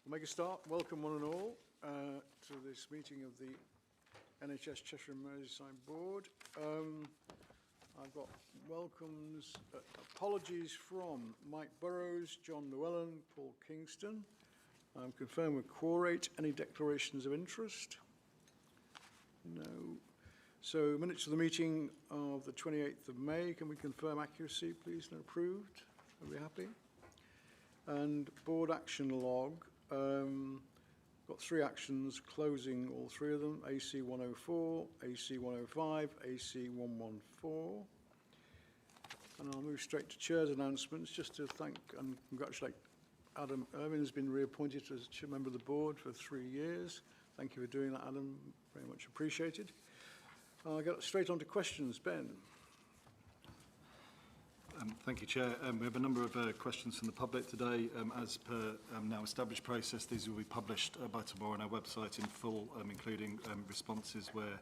We'll make a start. Welcome one and all to this meeting of the NHS Cheshire and Merseyside Board. I've got welcomes, apologies from Mike Burrows, John Llewellyn, Paul Kingston. I'm confirmed with quorate. Any declarations of interest? No. So minutes of the meeting of the 28th of May. Can we confirm accuracy, please, and approved? Are we happy? And board action log. Got three actions, closing all three of them, AC 104, AC 105, AC 114. And I'll move straight to Chair's announcements, just to thank and congratulate Adam Irvine, has been reappointed as Chair member of the board for 3 years. Thank you for doing that, Adam, very much appreciated. I'll get straight on to questions. Ben. Thank you, Chair. We have a number of questions from the public today. As per now established process, these will be published by tomorrow on our website in full, including responses where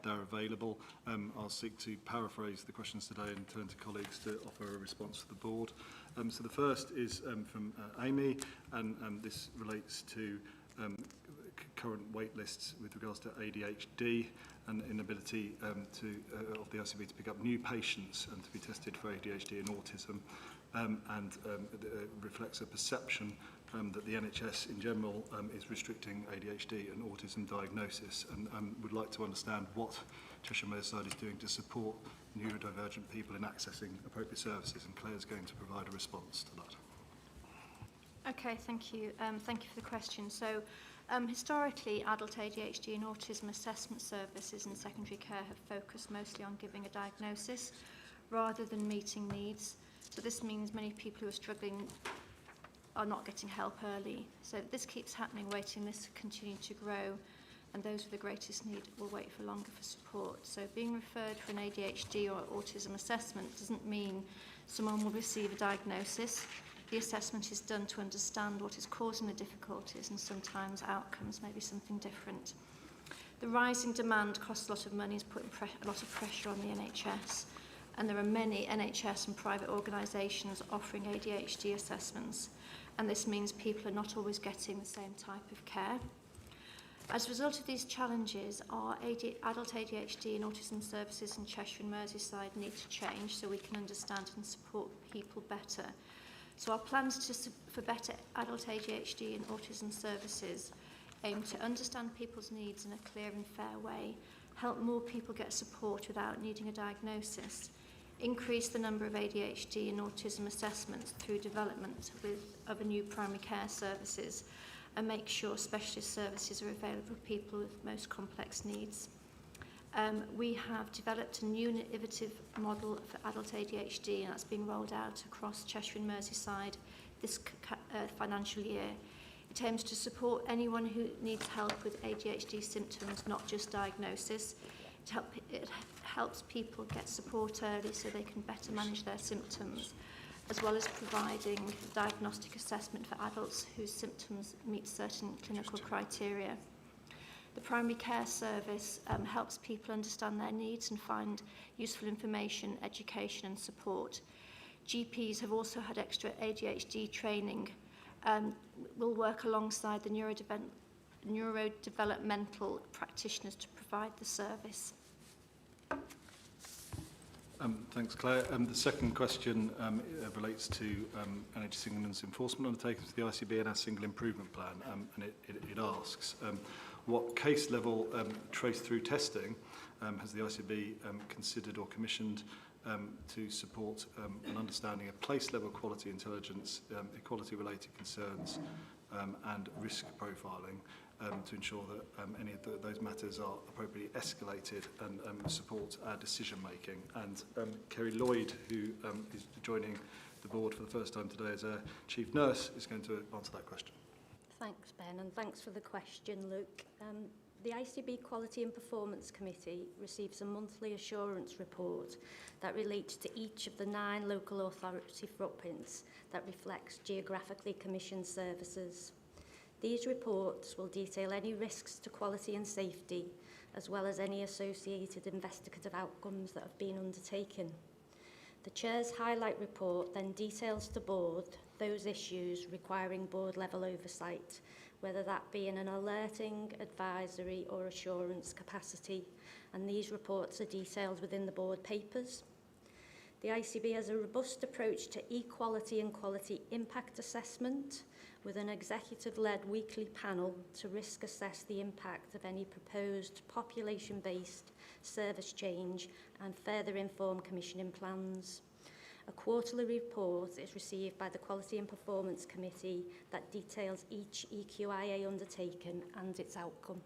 they're available. I'll seek to paraphrase the questions today and turn to colleagues to offer a response to the board. So the first is from Amy, and this relates to current wait lists with regards to ADHD and inability of the ICB to pick up new patients and to be tested for ADHD and autism, and reflects a perception that the NHS in general is restricting ADHD and autism diagnosis, and would like to understand what Cheshire and Merseyside is doing to support neurodivergent people in accessing appropriate services, and Claire's going to provide a response to that. Okay, thank you. Thank you for the question. So, historically, adult ADHD and autism assessment services in secondary care have focused mostly on giving a diagnosis rather than meeting needs. So this means many people who are struggling are not getting help early. So this keeps happening, waiting lists continue to grow, and those with the greatest need will wait for longer for support. So being referred for an ADHD or autism assessment doesn't mean someone will receive a diagnosis. The assessment is done to understand what is causing the difficulties, and sometimes outcomes may be something different. The rising demand costs a lot of money, is putting a lot of pressure on the NHS, and there are many NHS and private organisations offering ADHD assessments, and this means people are not always getting the same type of care. As a result of these challenges, our adult ADHD and autism services in Cheshire and Merseyside need to change so we can understand and support people better. So our plans for better adult ADHD and autism services aim to understand people's needs in a clear and fair way, help more people get support without needing a diagnosis, increase the number of ADHD and autism assessments through development of a new primary care services, and make sure specialist services are available for people with most complex needs. We have developed a new and innovative model for adult ADHD, and that's being rolled out across Cheshire and Merseyside this financial year. It aims to support anyone who needs help with ADHD symptoms, not just diagnosis. It helps people get support early so they can better manage their symptoms, as well as providing diagnostic assessment for adults whose symptoms meet certain clinical criteria. The primary care service helps people understand their needs and find useful information, education and support. GPs have also had extra ADHD training and will work alongside the neurodevelopmental practitioners to provide the service. Thanks, Claire. The second question relates to NHS England's enforcement undertakings for the ICB and our single improvement plan, and it asks what case level trace-through testing has the ICB considered or commissioned to support an understanding of place-level quality intelligence, equality-related concerns and risk profiling to ensure that any of those matters are appropriately escalated and support our decision-making. And Kerry Lloyd, who is joining the board for the first time today as our Chief Nurse, is going to answer that question. Thanks, Ben, and thanks for the question, Luke. The ICB Quality and Performance Committee receives a monthly assurance report that relates to each of the 9 local authority footprints that reflects geographically commissioned services. These reports will detail any risks to quality and safety, as well as any associated investigative outcomes that have been undertaken. The Chair's highlight report then details to board those issues requiring board level oversight, whether that be in an alerting, advisory or assurance capacity, and these reports are detailed within the board papers. The ICB has a robust approach to equality and quality impact assessment, with an executive-led weekly panel to risk assess the impact of any proposed population-based service change and further inform commissioning plans. A quarterly report is received by the Quality and Performance Committee that details each EQIA undertaken and its outcome.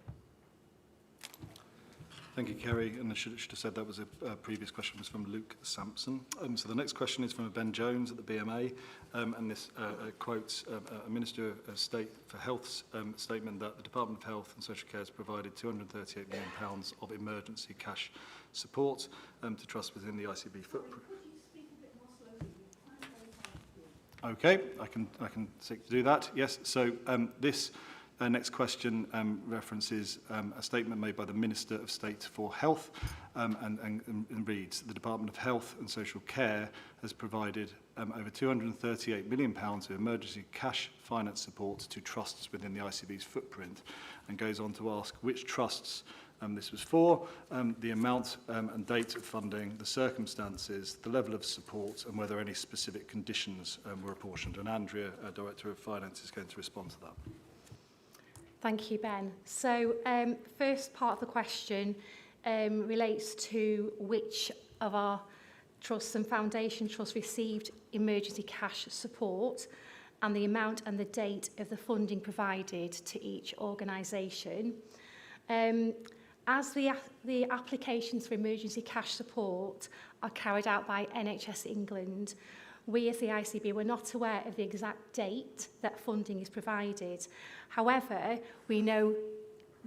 Thank you, Kerry. And I should have said that was a previous question was from Luke Sampson. So the next question is from Ben Jones at the BMA, and this quotes a Minister of State for Health's statement that the Department of Health and Social Care has provided £238 million of emergency cash support to trusts within the ICB footprint. Okay, I can seek to do that. Yes. So this next question references a statement made by the Minister of State for Health and reads, the Department of Health and Social Care has provided over £238 million of emergency cash finance support to trusts within the ICB's footprint, and goes on to ask which trusts this was for, the amount and date of funding, the circumstances, the level of support, and whether any specific conditions were apportioned. And Andrea, Director of Finance, is going to respond to that. Thank you, Ben. So, first part of the question relates to which of our trusts and foundation trusts received emergency cash support and the amount and the date of the funding provided to each organisation. As the applications for emergency cash support are carried out by NHS England, we as the ICB were not aware of the exact date that funding is provided. However, we know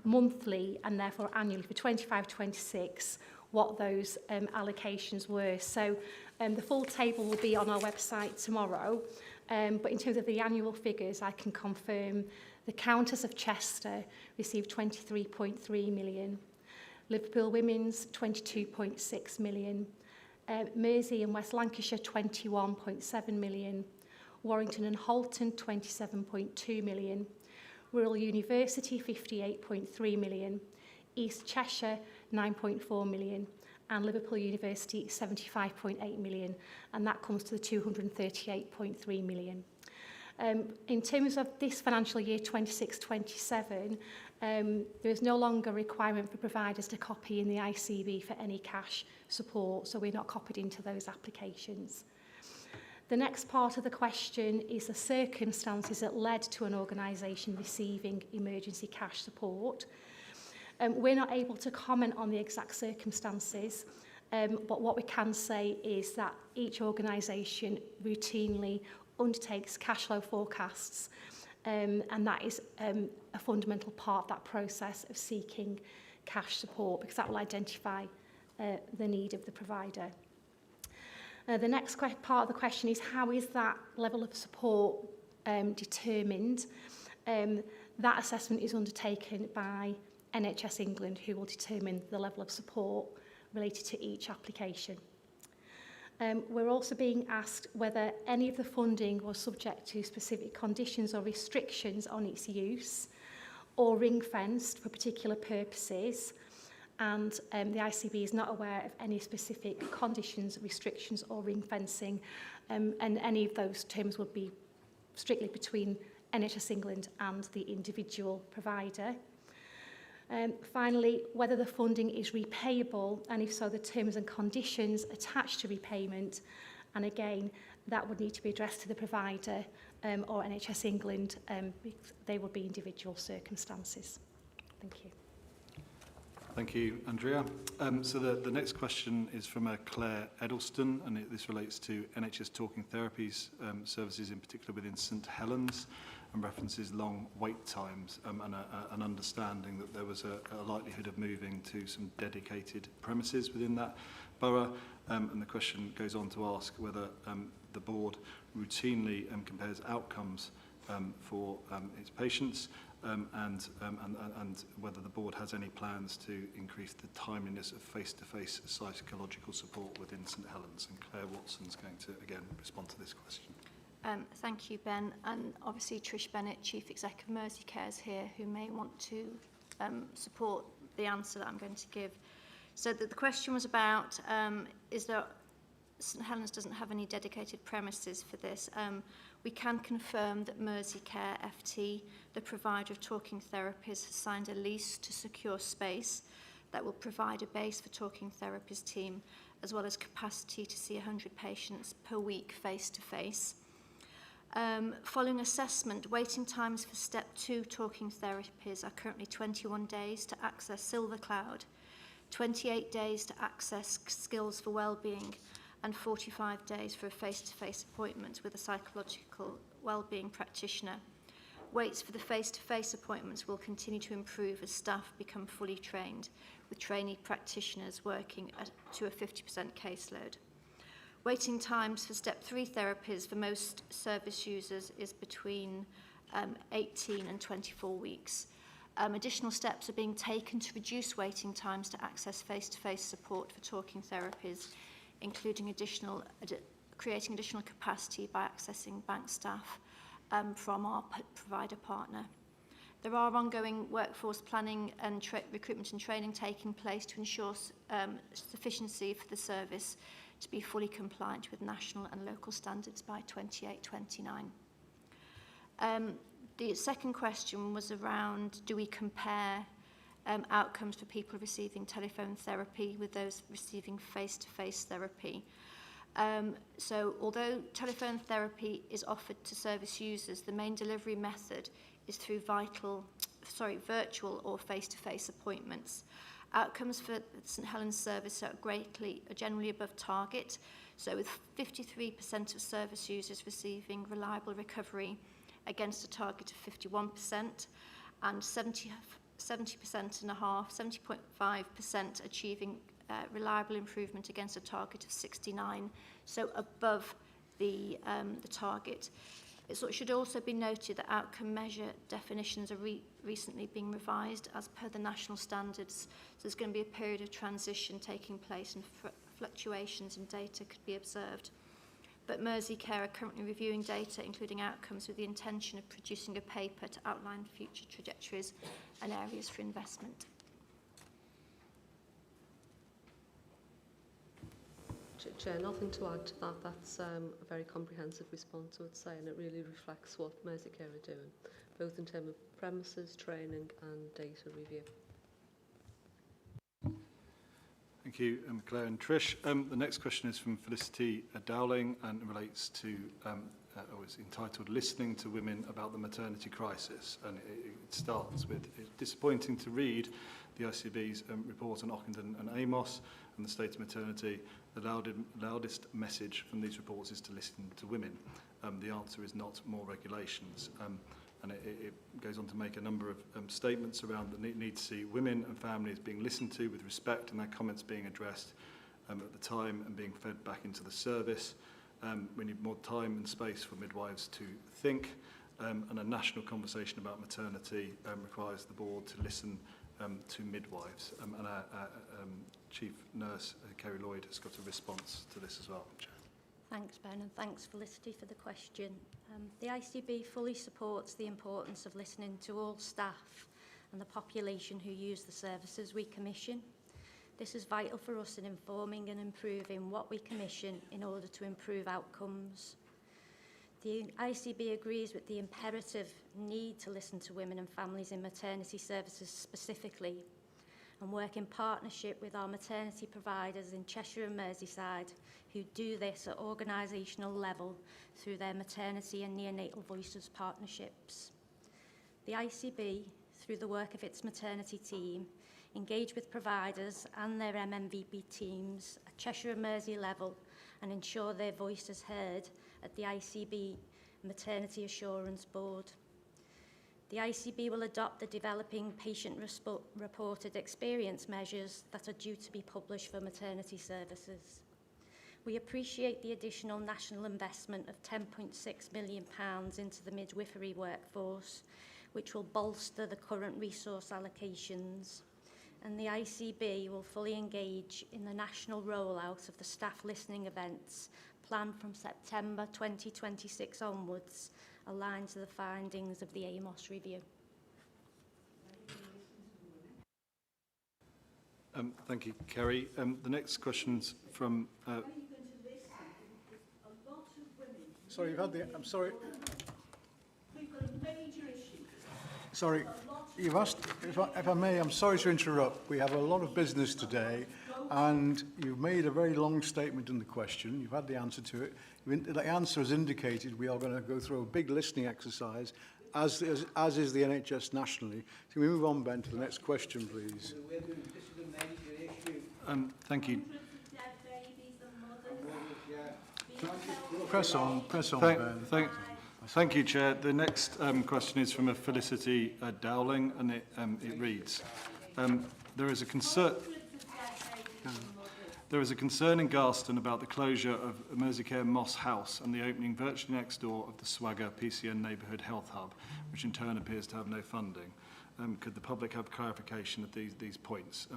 monthly and therefore annually for 25-26 what those allocations were. So the full table will be on our website tomorrow. But in terms of the annual figures, I can confirm the Countess of Chester received 23.3 million, Liverpool Women's 22.6 million, Mersey and West Lancashire 21.7 million, Warrington and Halton 27.2 million, Rural University 58.3 million, East Cheshire 9.4 million, and Liverpool University 75.8 million, and that comes to the 238.3 million. In terms of this financial year 26-27, there is no longer a requirement for providers to copy in the ICB for any cash support, so we're not copied into those applications. The next part of the question is the circumstances that led to an organisation receiving emergency cash support. We're not able to comment on the exact circumstances, but what we can say is that each organisation routinely undertakes cash flow forecasts, and that is a fundamental part of that process of seeking cash support, because that will identify the need of the provider. The next part of the question is, how is that level of support determined? That assessment is undertaken by NHS England, who will determine the level of support related to each application. We're also being asked whether any of the funding was subject to specific conditions or restrictions on its use, or ring-fenced for particular purposes, and the ICB is not aware of any specific conditions, restrictions or ring-fencing, and any of those terms would be strictly between NHS England and the individual provider. Finally, whether the funding is repayable, and if so, the terms and conditions attached to repayment, and again, that would need to be addressed to the provider or NHS England. They would be individual circumstances. Thank you. Thank you, Andrea. So the next question is from Claire Edelston, and this relates to NHS Talking Therapies services, in particular within St Helens, and references long wait times and an understanding that there was a likelihood of moving to some dedicated premises within that borough. And the question goes on to ask whether the board routinely compares outcomes for its patients, and whether the board has any plans to increase the timeliness of face-to-face psychological support within St Helens. And Claire Watson's going to, again, respond to this question. Thank you, Ben. And obviously Trish Bennett, Chief Exec of Merseyside, is here, who may want to support the answer that I'm going to give. So the question was about, St Helens doesn't have any dedicated premises for this. We can confirm that Merseyside FT, the provider of talking therapies, has signed a lease to secure space that will provide a base for talking therapies team, as well as capacity to see 100 patients per week face-to-face. Following assessment, waiting times for Step 2 talking therapies are currently 21 days to access Silver Cloud, 28 days to access Skills for Wellbeing, and 45 days for a face-to-face appointment with a psychological wellbeing practitioner. Waits for the face-to-face appointments will continue to improve as staff become fully trained, with trainee practitioners working to a 50% caseload. Waiting times for Step 3 therapies for most service users is between 18 and 24 weeks. Additional steps are being taken to reduce waiting times to access face-to-face support for talking therapies, including creating additional capacity by accessing bank staff from our provider partner. There are ongoing workforce planning and recruitment and training taking place to ensure sufficiency for the service to be fully compliant with national and local standards by 28-29. The second question was around, do we compare outcomes for people receiving telephone therapy with those receiving face-to-face therapy? So although telephone therapy is offered to service users, the main delivery method is through virtual or face-to-face appointments. Outcomes for the St Helens service are generally above target, so with 53% of service users receiving reliable recovery against a target of 51%, and 70.5% achieving reliable improvement against a target of 69, so above the target. It should also be noted that outcome measure definitions are recently being revised as per the national standards, so there's going to be a period of transition taking place and fluctuations in data could be observed. But Merseyside are currently reviewing data, including outcomes, with the intention of producing a paper to outline future trajectories and areas for investment. Chair, nothing to add to that. That's a very comprehensive response, I would say, and it really reflects what Merseyside are doing, both in terms of premises, training and data review. Thank you, Claire and Trish. The next question is from Felicity Dowling and relates to, it's entitled Listening to Women About the Maternity Crisis. And it starts with, it's disappointing to read the ICB's report on Ockenden and Amos and the state of maternity. The loudest message from these reports is to listen to women. The answer is not more regulations. And it goes on to make a number of statements around the need to see women and families being listened to with respect and their comments being addressed at the time and being fed back into the service. We need more time and space for midwives to think, and a national conversation about maternity requires the board to listen to midwives. And our Chief Nurse, Kerry Lloyd, has got a response to this as well, Chair. Thanks, Ben, and thanks, Felicity, for the question. The ICB fully supports the importance of listening to all staff and the population who use the services we commission. This is vital for us in informing and improving what we commission in order to improve outcomes. The ICB agrees with the imperative need to listen to women and families in maternity services specifically, and work in partnership with our maternity providers in Cheshire and Merseyside, who do this at organisational level through their maternity and neonatal voices partnerships. The ICB, through the work of its maternity team, engage with providers and their MMVP teams at Cheshire and Mersey level and ensure their voice is heard at the ICB Maternity Assurance Board. The ICB will adopt the developing patient-reported experience measures that are due to be published for maternity services. We appreciate the additional national investment of £10.6 million into the midwifery workforce, which will bolster the current resource allocations. And the ICB will fully engage in the national rollout of the staff listening events planned from September 2026 onwards, aligned to the findings of the AMOS review. Thank you, Kerry. The next question's from... Sorry, you've had the... I'm sorry. We've got a major issue. Sorry, you've asked... If I may, I'm sorry to interrupt. We have a lot of business today, and you've made a very long statement in the question. You've had the answer to it. The answer has indicated we are going to go through a big listening exercise, as is the NHS nationally. Can we move on, Ben, to the next question, please? This is a major issue. Thank you. Press on, Ben. Thank you, Chair. The next question is from a Felicity Dowling, and it reads, there is a concern in Garston about the closure of Merseyside Moss House and the opening virtually next door of the Swagger PCN Neighbourhood Health Hub, which in turn appears to have no funding. Could the public have clarification of these points?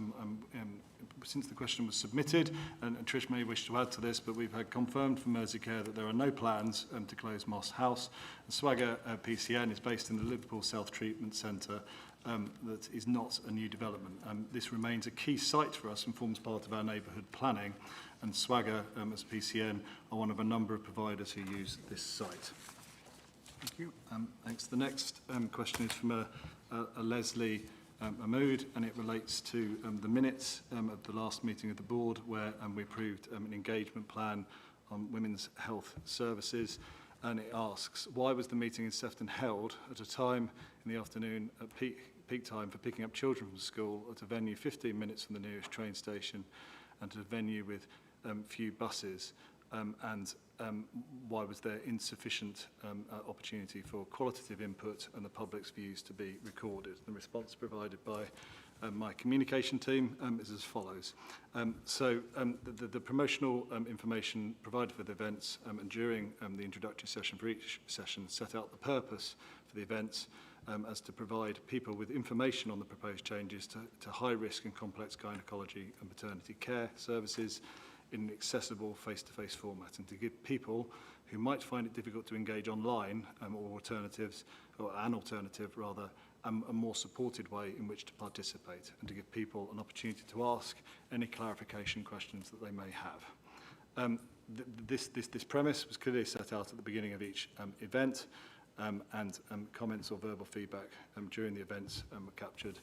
Since the question was submitted, and Trish may wish to add to this, but we've had confirmed from Merseyside that there are no plans to close Moss House. The Swagger PCN is based in the Liverpool South Treatment Centre. That is not a new development. This remains a key site for us and forms part of our neighbourhood planning, and Swagger, as PCN, are one of a number of providers who use this site. Thank you. Thanks. The next question is from a Leslie Mahmood, and it relates to the minutes of the last meeting of the board, where we approved an engagement plan on women's health services. And it asks, why was the meeting in Sefton held at a time in the afternoon at peak time for picking up children from school at a venue 15 minutes from the nearest train station and at a venue with few buses? Why was there insufficient opportunity for qualitative input and the public's views to be recorded? The response provided by my communication team is as follows. The promotional information provided for the events and during the introductory session for each session set out the purpose for the events as to provide people with information on the proposed changes to high-risk and complex gynecology and maternity care services in an accessible face-to-face format, and to give people who might find it difficult to engage online or an alternative rather, a more supported way in which to participate, and to give people an opportunity to ask any clarification questions that they may have. This premise was clearly set out at the beginning of each event, and comments or verbal feedback during the events were captured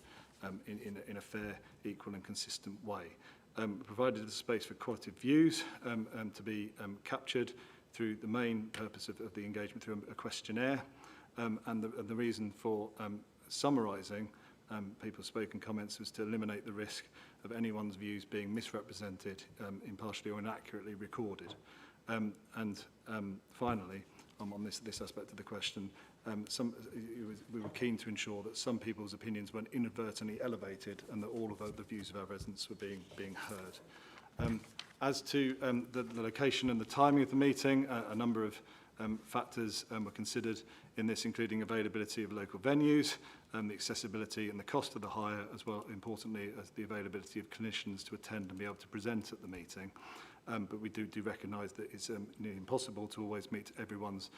in a fair, equal and consistent way. Provided the space for qualitative views to be captured through the main purpose of the engagement through a questionnaire, and the reason for summarising people's spoken comments was to eliminate the risk of anyone's views being misrepresented, impartially or inaccurately recorded. Finally, on this aspect of the question, we were keen to ensure that some people's opinions weren't inadvertently elevated and that all of the views of our residents were being heard. As to the location and the timing of the meeting, a number of factors were considered in this, including availability of local venues, the accessibility and the cost of the hire, as well, importantly, as the availability of clinicians to attend and be able to present at the meeting. But we do recognise that it's nearly impossible to always meet everyone's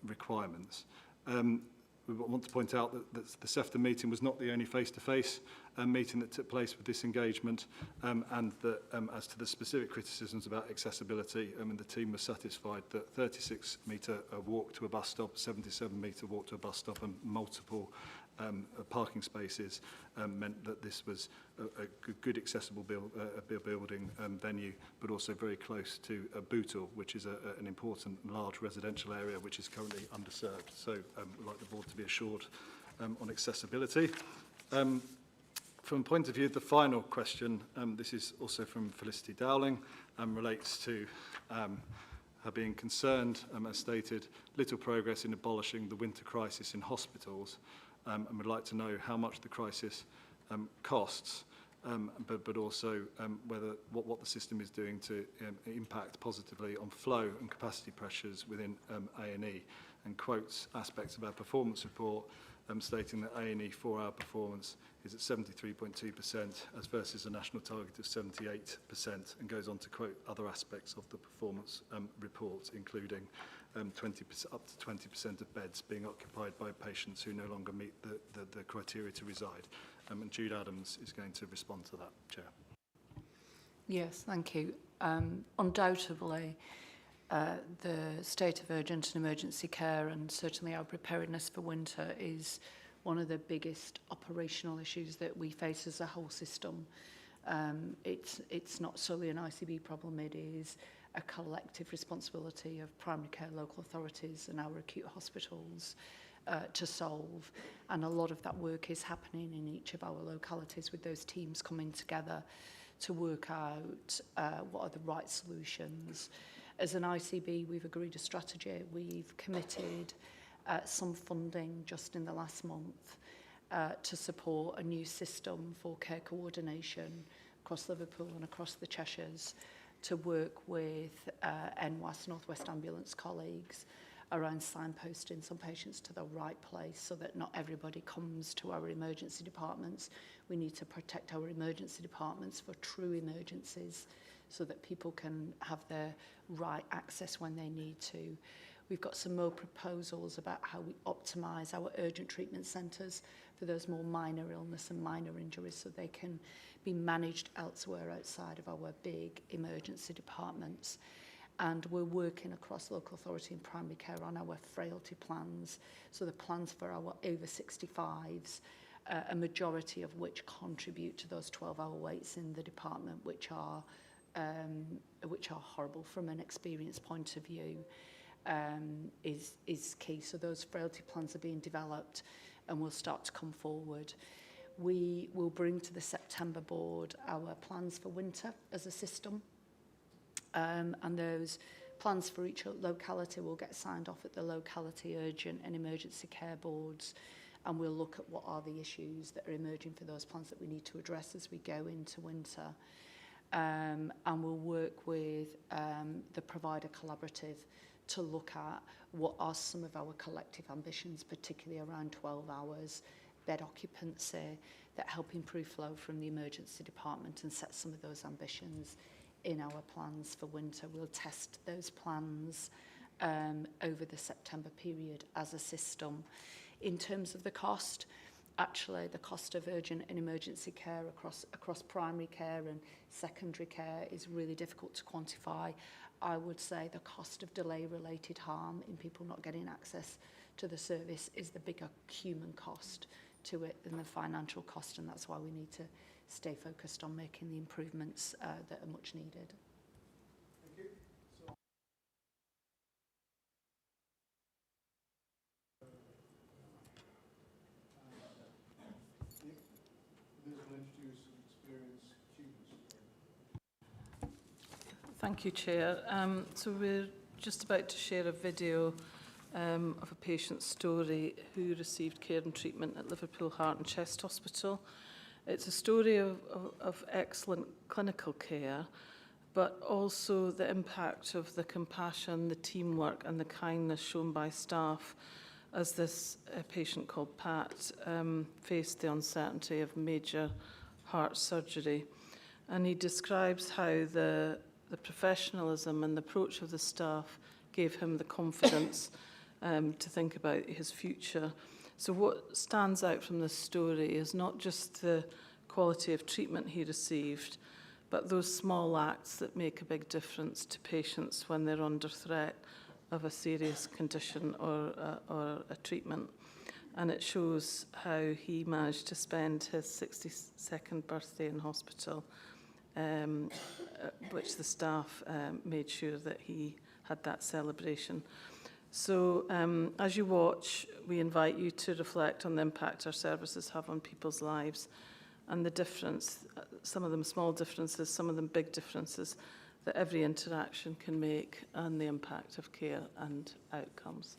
requirements. We want to point out that the Sefton meeting was not the only face-to-face meeting that took place with this engagement, and that as to the specific criticisms about accessibility, the team was satisfied that 36-metre walk to a bus stop, 77-metre walk to a bus stop and multiple parking spaces meant that this was a good accessible building venue, but also very close to Bootle, which is an important large residential area which is currently underserved. So we'd like the board to be assured on accessibility. From the point of view of the final question, this is also from Felicity Dowling, relates to her being concerned, as stated, little progress in abolishing the winter crisis in hospitals, and would like to know how much the crisis costs, but also what the system is doing to impact positively on flow and capacity pressures within A&E, and quotes aspects of our performance report stating that A&E 4-hour performance is at 73.2% as versus a national target of 78%, and goes on to quote other aspects of the performance report, including 20%, up to 20% of beds being occupied by patients who no longer meet the criteria to reside. And Jude Adams is going to respond to that, Chair. Yes, thank you. Undoubtedly, the state of urgent and emergency care, and certainly our preparedness for winter, is one of the biggest operational issues that we face as a whole system. It's not solely an ICB problem, it is a collective responsibility of primary care local authorities and our acute hospitals to solve. And a lot of that work is happening in each of our localities, with those teams coming together to work out what are the right solutions. As an ICB, we've agreed a strategy. We've committed some funding just in the last month to support a new system for care coordination across Liverpool and across the Cheshires, to work with NWAS, North West Ambulance colleagues, around signposting some patients to the right place so that not everybody comes to our emergency departments. We need to protect our emergency departments for true emergencies so that people can have their right access when they need to. We've got some more proposals about how we optimise our urgent treatment centres for those more minor illness and minor injuries, so they can be managed elsewhere outside of our big emergency departments. And we're working across local authority and primary care on our frailty plans, so the plans for our over 65s, a majority of which contribute to those 12-hour waits in the department, which are horrible from an experience point of view, is key. So those frailty plans are being developed and will start to come forward. We will bring to the September board our plans for winter as a system. And those plans for each locality will get signed off at the locality urgent and emergency care boards, and we'll look at what are the issues that are emerging for those plans that we need to address as we go into winter. And we'll work with the provider collaborative to look at what are some of our collective ambitions, particularly around 12 hours, bed occupancy, that help improve flow from the emergency department and set some of those ambitions in our plans for winter. We'll test those plans over the September period as a system. In terms of the cost, actually the cost of urgent and emergency care across primary care and secondary care is really difficult to quantify. I would say the cost of delay-related harm in people not getting access to the service is the bigger human cost to it than the financial cost, and that's why we need to stay focused on making the improvements that are much needed. Thank you. So, Liz will introduce some experienced students. Thank you, Chair. So we're just about to share a video of a patient's story who received care and treatment at Liverpool Heart and Chest Hospital. It's a story of excellent clinical care, but also the impact of the compassion, the teamwork and the kindness shown by staff as this patient called Pat faced the uncertainty of major heart surgery. And he describes how the professionalism and the approach of the staff gave him the confidence to think about his future. So what stands out from this story is not just the quality of treatment he received, but those small acts that make a big difference to patients when they're under threat of a serious condition or a treatment. And it shows how he managed to spend his 62nd birthday in hospital, which the staff made sure that he had that celebration. So as you watch, we invite you to reflect on the impact our services have on people's lives and the difference, some of them small differences, some of them big differences, that every interaction can make and the impact of care and outcomes.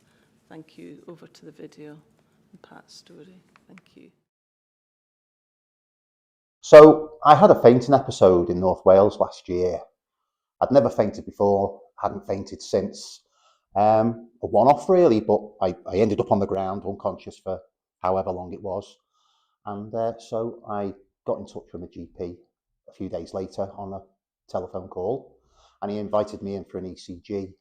Thank you. Over to the video and Pat's story. Thank you. So I had a fainting episode in North Wales last year. I'd never fainted before, hadn't fainted since. A one-off really, but I ended up on the ground unconscious for however long it was. And so I got in touch with my GP a few days later on a telephone call, and he invited me in for an ECG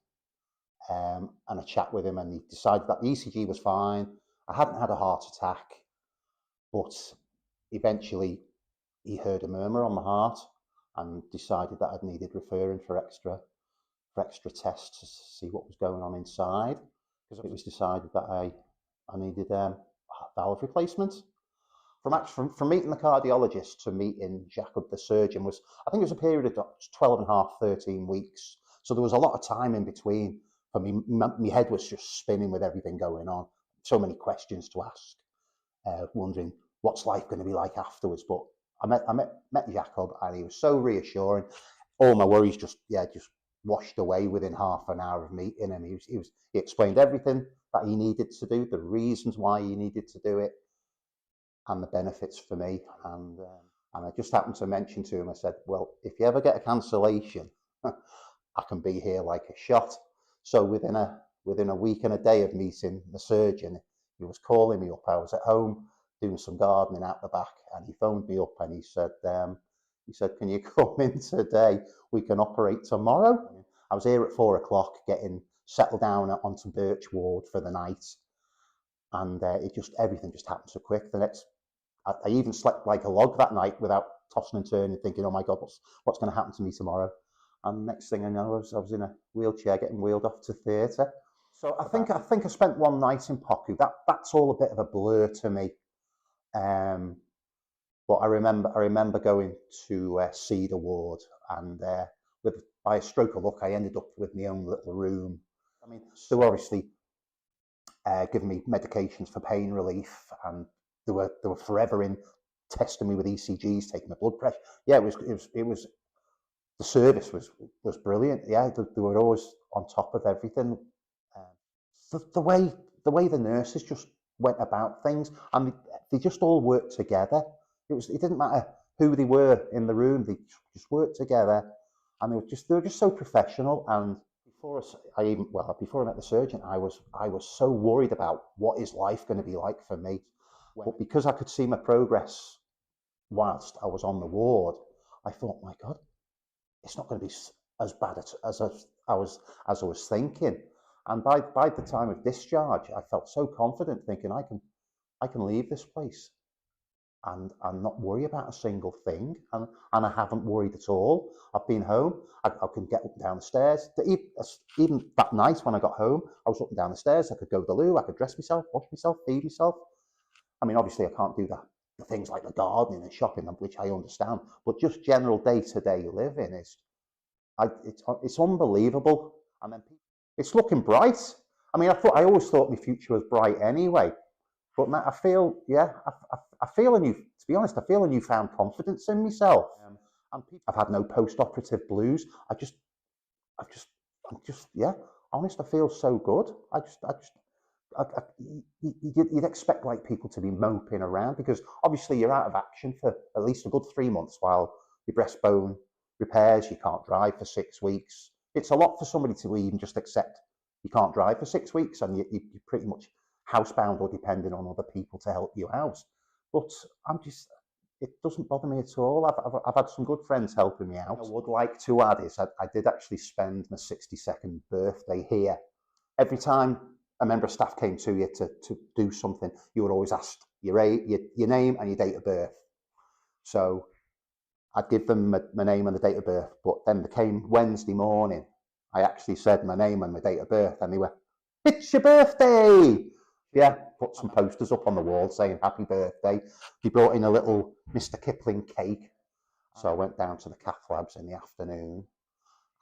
and a chat with him, and he decided that the ECG was fine. I hadn't had a heart attack, but eventually he heard a murmur on my heart and decided that I'd needed referring for extra tests to see what was going on inside, because it was decided that I needed a valve replacement. From meeting the cardiologist to meeting Jacob the surgeon was, I think it was a period of 12 and a half, 13 weeks. So there was a lot of time in between for me. My head was just spinning with everything going on. So many questions to ask, wondering what's life going to be like afterwards. But I met Jacob, and he was so reassuring. All my worries just washed away within half an hour of meeting him. He explained everything that he needed to do, the reasons why he needed to do it, and the benefits for me. And I just happened to mention to him, I said, well, if you ever get a cancellation, I can be here like a shot. So within a week and a day of meeting the surgeon, he was calling me up. I was at home doing some gardening out the back, and he phoned me up and he said, can you come in today? We can operate tomorrow. I was here at 4 o'clock getting settled down onto Birch Ward for the night. And everything just happened so quick. I even slept like a log that night without tossing and turning, thinking, oh my God, what's going to happen to me tomorrow? And next thing I know, I was in a wheelchair getting wheeled off to theatre. So I think I spent one night in Poku. That's all a bit of a blur to me. But I remember going to Cedar Ward, and by a stroke of luck, I ended up with my own little room. I mean, they were obviously giving me medications for pain relief, and they were forever in testing me with ECGs, taking my blood pressure. Yeah, it was the service was brilliant. Yeah, they were always on top of everything. The way the nurses just went about things, and they just all worked together. It didn't matter who they were in the room; they just worked together, and they were just so professional. And before I met the surgeon, I was so worried about what is life going to be like for me. But because I could see my progress whilst I was on the ward, I thought, my God, it's not going to be as bad as I was thinking. And by the time of discharge, I felt so confident, thinking I can leave this place and not worry about a single thing. And I haven't worried at all. I've been home. I can get up and down the stairs. Even that night when I got home, I was up and down the stairs. I could go to the loo. I could dress myself, wash myself, feed myself. I mean, obviously, I can't do the things like the gardening and shopping, which I understand. But just general day-to-day living it's unbelievable. And then it's looking bright. I mean, I always thought my future was bright anyway. But now I feel a newfound confidence in myself. And I've had no post-operative blues. Honest, I feel so good. You'd expect like people to be moping around, because obviously you're out of action for at least a good 3 months while your breastbone repairs. You can't drive for 6 weeks. It's a lot for somebody to even just accept you can't drive for 6 weeks, and you're pretty much housebound or depending on other people to help you out. But it doesn't bother me at all. I've had some good friends helping me out. What I would like to add is I did actually spend my 62nd birthday here. Every time a member of staff came to you to do something, you were always asked your name and your date of birth. So I'd give them my name and the date of birth, but then they came Wednesday morning. I actually said my name and my date of birth, and they were, "It's your birthday!" Yeah, put some posters up on the wall saying happy birthday. They brought in a little Mr. Kipling cake. So I went down to the cath labs in the afternoon,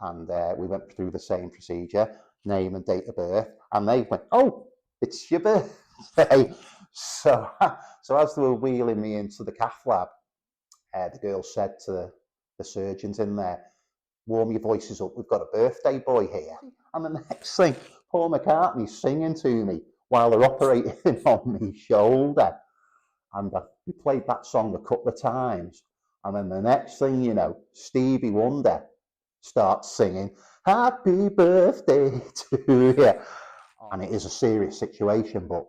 and we went through the same procedure, name and date of birth, and they went, "Oh, it's your birthday." So as they were wheeling me into the cath lab, the girl said to the surgeons in there, "Warm your voices up, we've got a birthday boy here." And the next thing, Paul McCartney's singing to me while they're operating on my shoulder. And we played that song a couple of times. And then the next thing you know, Stevie Wonder starts singing, "Happy birthday to you." And it is a serious situation, but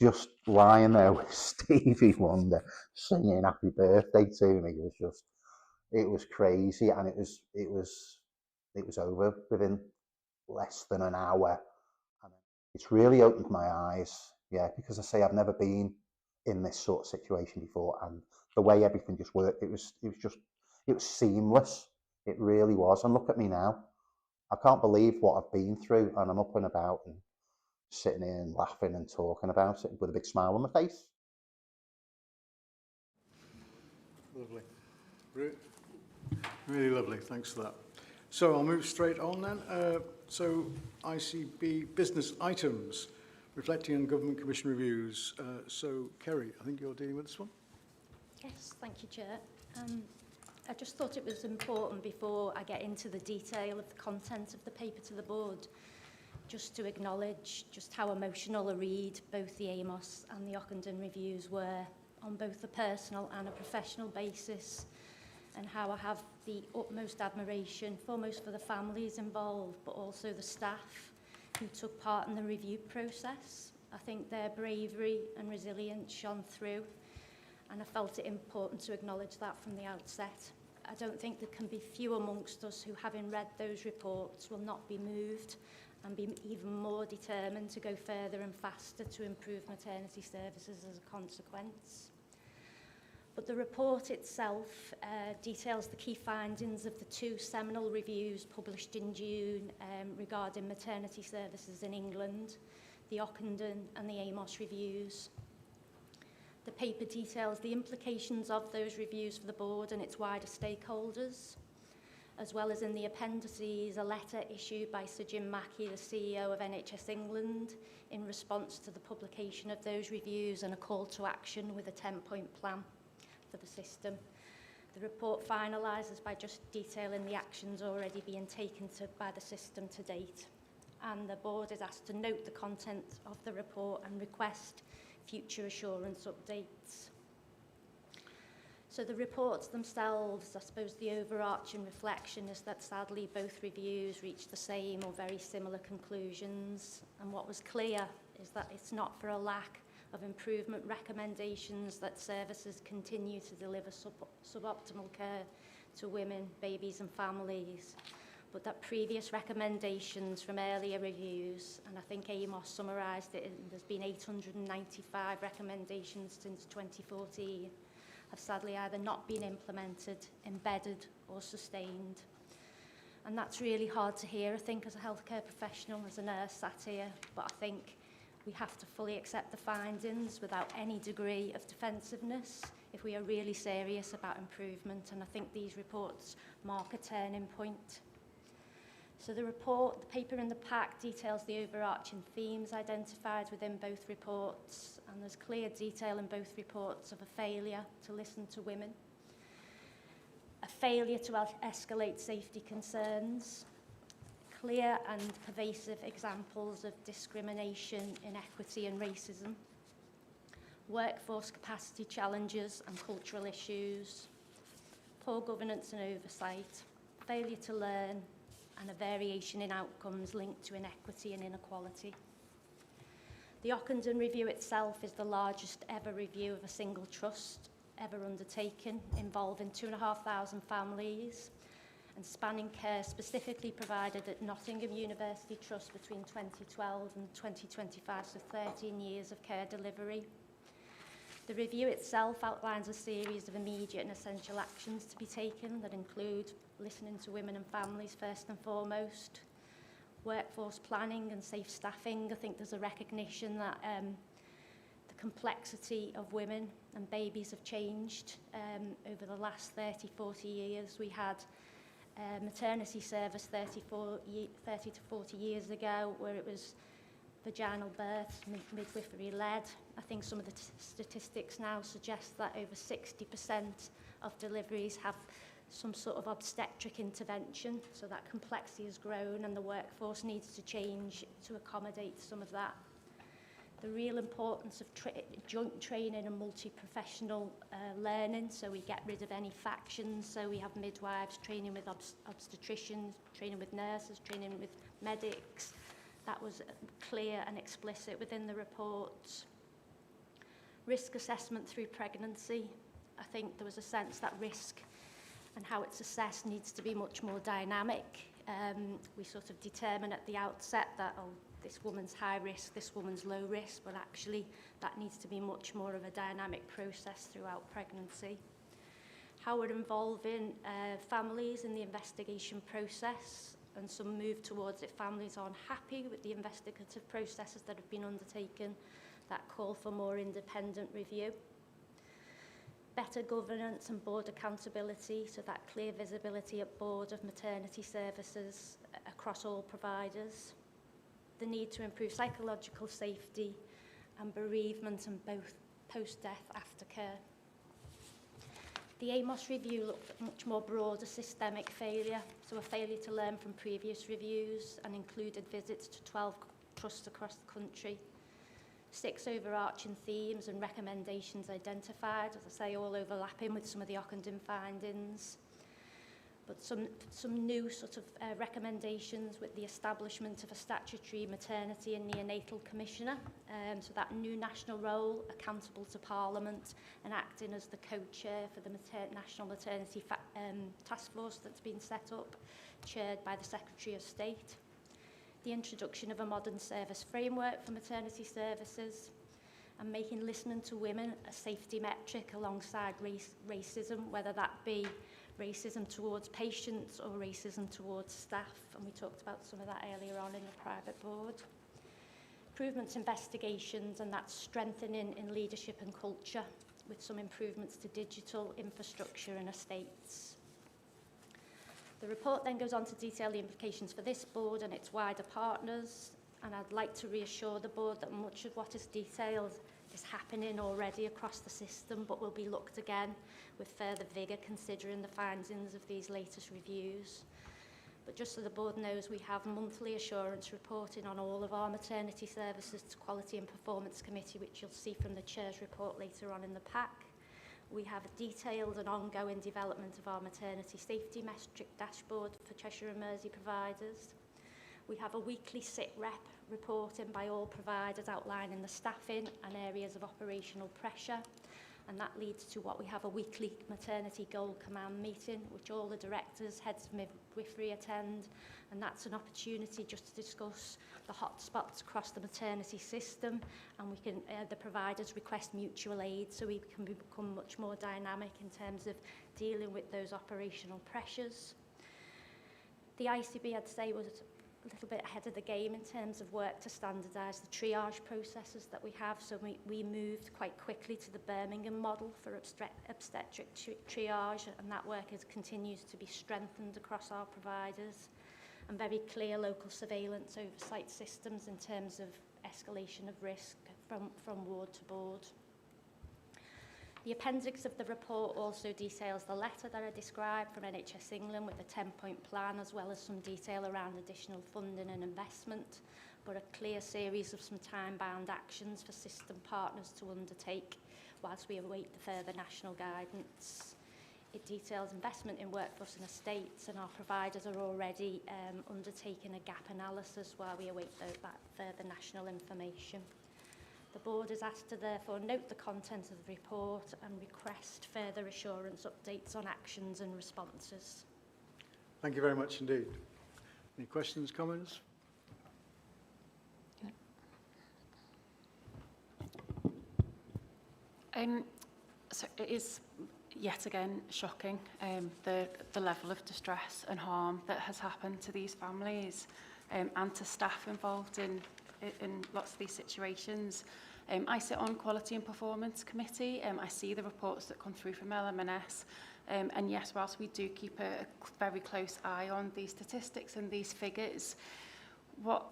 just lying there with Stevie Wonder singing "Happy Birthday" to me was just, it was crazy, and it was over within less than an hour. And it's really opened my eyes, yeah, because I say I've never been in this sort of situation before, and the way everything just worked, it was seamless. It really was. And look at me now. I can't believe what I've been through, and I'm up and about and sitting here and laughing and talking about it with a big smile on my face. Lovely. Really lovely. Thanks for that. So I'll move straight on then. So ICB business items, reflecting on government commission reviews. So Kerry, I think you're dealing with this one. Yes, thank you, Chair. I just thought it was important before I get into the detail of the content of the paper to the board, just to acknowledge just how emotional a read both the Amos and the Ockenden reviews were on both a personal and a professional basis, and how I have the utmost admiration, foremost for the families involved, but also the staff who took part in the review process. I think their bravery and resilience shone through, and I felt it important to acknowledge that from the outset. I don't think there can be few amongst us who, having read those reports, will not be moved and be even more determined to go further and faster to improve maternity services as a consequence. But the report itself details the key findings of the two seminal reviews published in June regarding maternity services in England, the Ockenden and the Amos reviews. The paper details the implications of those reviews for the board and its wider stakeholders, as well as in the appendices a letter issued by Sir Jim Mackey, the CEO of NHS England, in response to the publication of those reviews, and a call to action with a 10-point plan for the system. The report finalises by just detailing the actions already being taken by the system to date, and the board is asked to note the content of the report and request future assurance updates. So the reports themselves, I suppose the overarching reflection is that sadly both reviews reached the same or very similar conclusions, and what was clear is that it's not for a lack of improvement recommendations that services continue to deliver suboptimal care to women, babies and families, but that previous recommendations from earlier reviews, and I think Amos summarised it, there's been 895 recommendations since 2014, have sadly either not been implemented, embedded or sustained. And that's really hard to hear, I think, as a healthcare professional, as a nurse sat here, but I think we have to fully accept the findings without any degree of defensiveness if we are really serious about improvement, and I think these reports mark a turning point. So the report, the paper in the pack details the overarching themes identified within both reports, and there's clear detail in both reports of a failure to listen to women, a failure to escalate safety concerns, clear and pervasive examples of discrimination, inequity and racism, workforce capacity challenges and cultural issues, poor governance and oversight, failure to learn, and a variation in outcomes linked to inequity and inequality. The Ockenden review itself is the largest ever review of a single trust ever undertaken, involving 2,500 families and spanning care specifically provided at Nottingham University Trust between 2012 and 2025, so 13 years of care delivery. The review itself outlines a series of immediate and essential actions to be taken that include listening to women and families first and foremost, workforce planning and safe staffing. I think there's a recognition that the complexity of women and babies have changed over the last 30, 40 years. We had maternity service 30 to 40 years ago where it was vaginal births, midwifery led. I think some of the statistics now suggest that over 60% of deliveries have some sort of obstetric intervention, so that complexity has grown and the workforce needs to change to accommodate some of that. the real importance of joint training and multi-professional learning, so we get rid of any factions. So we have midwives training with obstetricians, training with nurses, training with medics. That was clear and explicit within the report. Risk assessment through pregnancy. I think there was a sense that risk and how it's assessed needs to be much more dynamic. We sort of determine at the outset that, oh, this woman's high risk, this woman's low risk, but actually that needs to be much more of a dynamic process throughout pregnancy. How we're involving families in the investigation process, and some move towards it. Families aren't happy with the investigative processes that have been undertaken that call for more independent review. Better governance and board accountability, so that clear visibility at board of maternity services across all providers. The need to improve psychological safety and bereavement and both post-death aftercare. The AMOS review looked at much more broader systemic failure, so a failure to learn from previous reviews, and included visits to 12 trusts across the country. 6 overarching themes and recommendations identified, as I say, all overlapping with some of the Ockenden findings. But some new sort of recommendations with the establishment of a statutory maternity and neonatal commissioner, so that new national role accountable to Parliament and acting as the co-chair for the National Maternity Task Force that's been set up, chaired by the Secretary of State. The introduction of a modern service framework for maternity services, and making listening to women a safety metric alongside racism, whether that be racism towards patients or racism towards staff, and we talked about some of that earlier on in the private board. Improvements investigations, and that's strengthening in leadership and culture, with some improvements to digital infrastructure and estates. The report then goes on to detail the implications for this board and its wider partners, and I'd like to reassure the board that much of what is detailed is happening already across the system, but will be looked again with further vigour considering the findings of these latest reviews. But just so the board knows, we have monthly assurance reporting on all of our maternity services to Quality and Performance Committee, which you'll see from the Chair's report later on in the pack. We have a detailed and ongoing development of our maternity safety metric dashboard for Cheshire and Mersey providers. We have a weekly sit-rep reporting by all providers outlining the staffing and areas of operational pressure, and that leads to what we have a weekly maternity goal command meeting, which all the directors, heads of midwifery attend, and that's an opportunity just to discuss the hotspots across the maternity system, and we can the providers request mutual aid so we can become much more dynamic in terms of dealing with those operational pressures. The ICB, I'd say, was a little bit ahead of the game in terms of work to standardise the triage processes that we have. So we moved quite quickly to the Birmingham model for obstetric triage, and that work continues to be strengthened across our providers, and very clear local surveillance oversight systems in terms of escalation of risk from ward to board. The appendix of the report also details the letter that I described from NHS England with a 10-point plan, as well as some detail around additional funding and investment, but a clear series of some time-bound actions for system partners to undertake whilst we await the further national guidance. It details investment in workforce and estates, and our providers are already undertaking a gap analysis while we await that further national information. The board is asked to therefore note the content of the report and request further assurance updates on actions and responses. Thank you very much indeed. Any questions, comments? So it is yet again shocking, the level of distress and harm that has happened to these families and to staff involved in lots of these situations. I sit on Quality and Performance Committee. I see the reports that come through from LMNS, and yes, whilst we do keep a very close eye on these statistics and these figures, what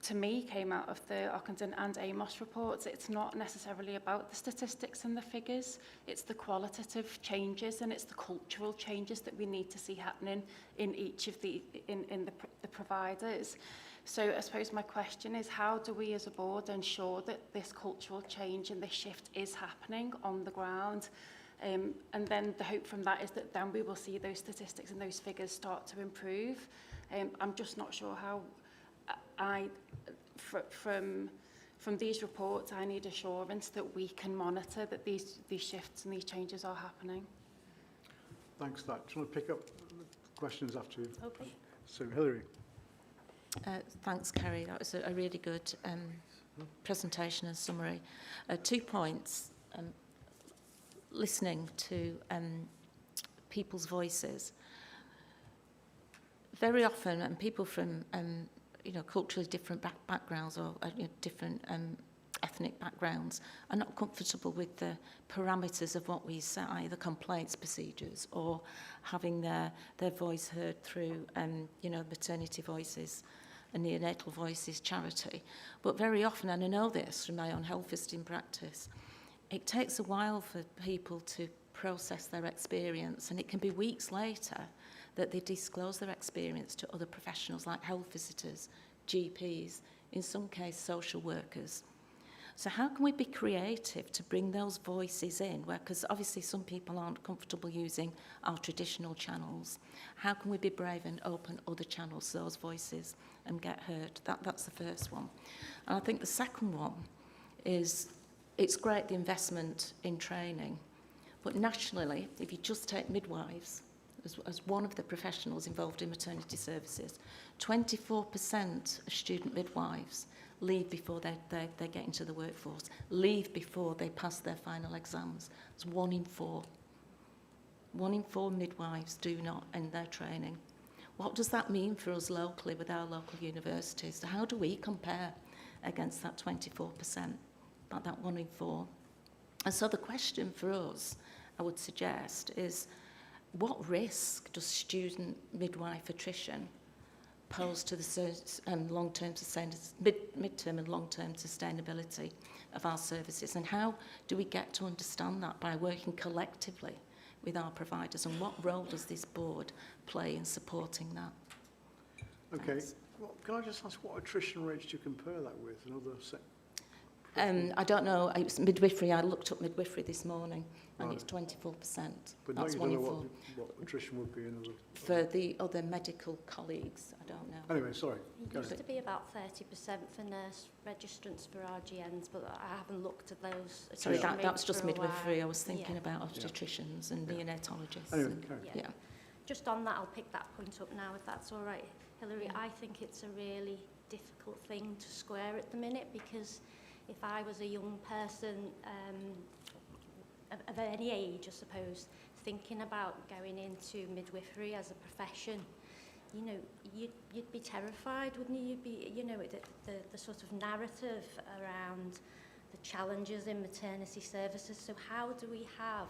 to me, came out of the Ockenden and Amos reports. It's not necessarily about the statistics and the figures. It's the qualitative changes and it's the cultural changes that we need to see happening in each of the providers. So I suppose my question is, how do we as a board ensure that this cultural change and this shift is happening on the ground? And then the hope from that is that then we will see those statistics and those figures start to improve. I'm just not sure how from these reports, I need assurance that we can monitor that these shifts and these changes are happening. Thanks for that. Do you want to pick up questions after you? Okay. So, Hilary. Thanks, Kerry. That was a really good presentation and summary. 2 points. Listening to people's voices. Very often, and people from culturally different backgrounds or different ethnic backgrounds are not comfortable with the parameters of what we say, the complaints procedures, or having their voice heard through maternity voices and neonatal voices charity. But very often, and I know this from my own health visiting practice, it takes a while for people to process their experience, and it can be weeks later that they disclose their experience to other professionals like health visitors, GPs, in some cases social workers. So how can we be creative to bring those voices in? Because obviously some people aren't comfortable using our traditional channels. How can we be brave and open other channels to those voices and get heard? That's the first one. And I think the second one is, it's great, the investment in training, but nationally, if you just take midwives, as one of the professionals involved in maternity services, 24% of student midwives leave before they get into the workforce, leave before they pass their final exams. It's 1 in 4. 1 in 4 midwives do not end their training. What does that mean for us locally with our local universities? So how do we compare against that 24%, about that 1 in 4? And so the question for us, I would suggest, is what risk does student midwife attrition pose to the mid-term and long-term sustainability of our services? And how do we get to understand that by working collectively with our providers? And what role does this board play in supporting that? Okay. Thanks. Well, can I just ask, what attrition rates do you compare that with in other sectors? I don't know. It was midwifery. I looked up midwifery this morning, and Right. It's 24%. But That's you 1 don't in know 4. what attrition would be in other... For the other medical colleagues, I don't know. Anyway, sorry. It used to be about 30% for nurse registrants for RGNs, but I haven't looked at those. Sorry, attrition that was rates just for a midwifery. I while. was thinking Yeah. about obstetricians and neonatologists. Anyway, and- carry on. Yeah. yeah. Just on that, I'll pick that point up now, if that's all right, Hilary. I think it's a really difficult thing to square at the minute, because if I was a young person of any age, I suppose, thinking about going into midwifery as a profession, you'd be terrified, wouldn't you? You'd be, the sort of narrative around the challenges in maternity services. So how do we have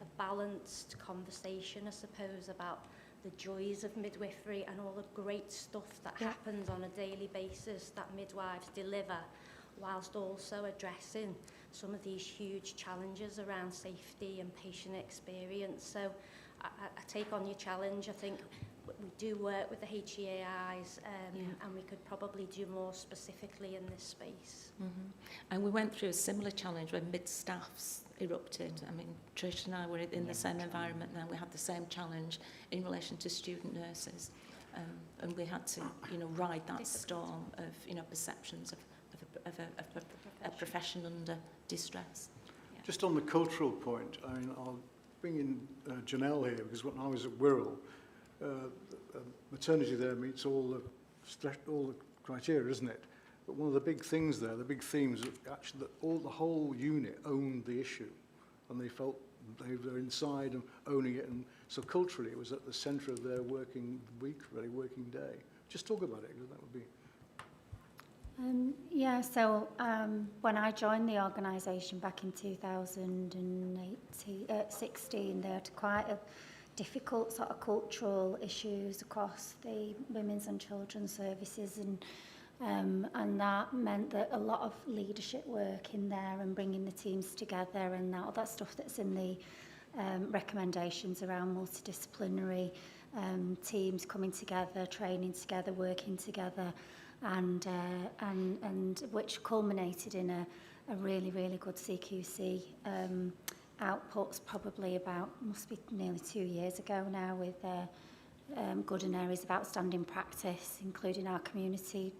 a balanced conversation, I suppose, about the joys of midwifery and all the great stuff that happens on a daily basis that midwives deliver, whilst also addressing some of these huge challenges around safety and patient experience. So I take on your challenge. I think we do work with the HEAIs, and we could probably do more specifically in this space. Mm-hmm. And we went through a similar challenge when mid-staffs erupted. I mean, Trish and I were in the same environment then. We had the same challenge in relation to student nurses. And we had to, ride that storm of, perceptions of a profession under distress. Yeah. Just on the cultural point, I mean, I'll bring in Janelle here, because when I was at Wirral, maternity there meets all the criteria, isn't it? But one of the big things there, the big themes, actually that the whole unit owned the issue, and they felt they were inside and owning it, and so culturally it was at the centre of their working week, really working day. Just talk about it, because that would be... So when I joined the organisation back in 2016, they had quite a difficult sort of cultural issues across the women's and children's services, and And that meant that a lot of leadership work in there and bringing the teams together and all that stuff that's in the recommendations around multidisciplinary teams coming together, training together, working together, and which culminated in a really, really good CQC outputs probably must be nearly 2 years ago now, with good in areas of outstanding practice, including our community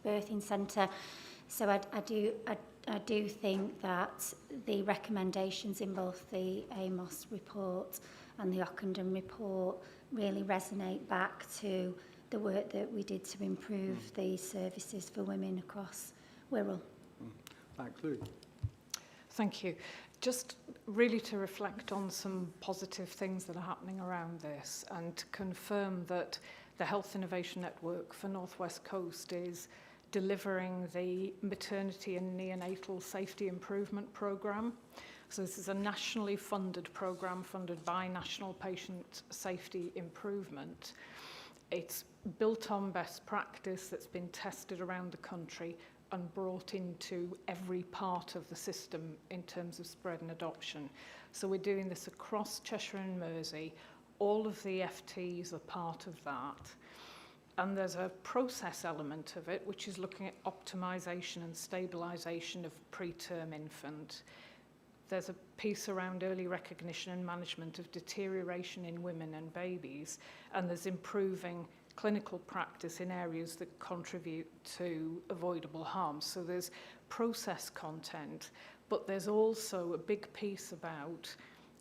birthing centre. So I do think that the recommendations in both the Amos report and the Ockenden report really resonate back to the work that we did to improve the services for women across Wirral. Thanks, Lou. Thank you. Just really to reflect on some positive things that are happening around this and to confirm that the Health Innovation Network for North West Coast is delivering the Maternity and Neonatal Safety Improvement Programme. So this is a nationally funded programme funded by National Patient Safety Improvement. It's built on best practice that's been tested around the country and brought into every part of the system in terms of spread and adoption. So we're doing this across Cheshire and Mersey. All of the FTs are part of that. And there's a process element of it, which is looking at optimisation and stabilisation of preterm infant. There's a piece around early recognition and management of deterioration in women and babies, and there's improving clinical practice in areas that contribute to avoidable harm. So there's process content, but there's also a big piece about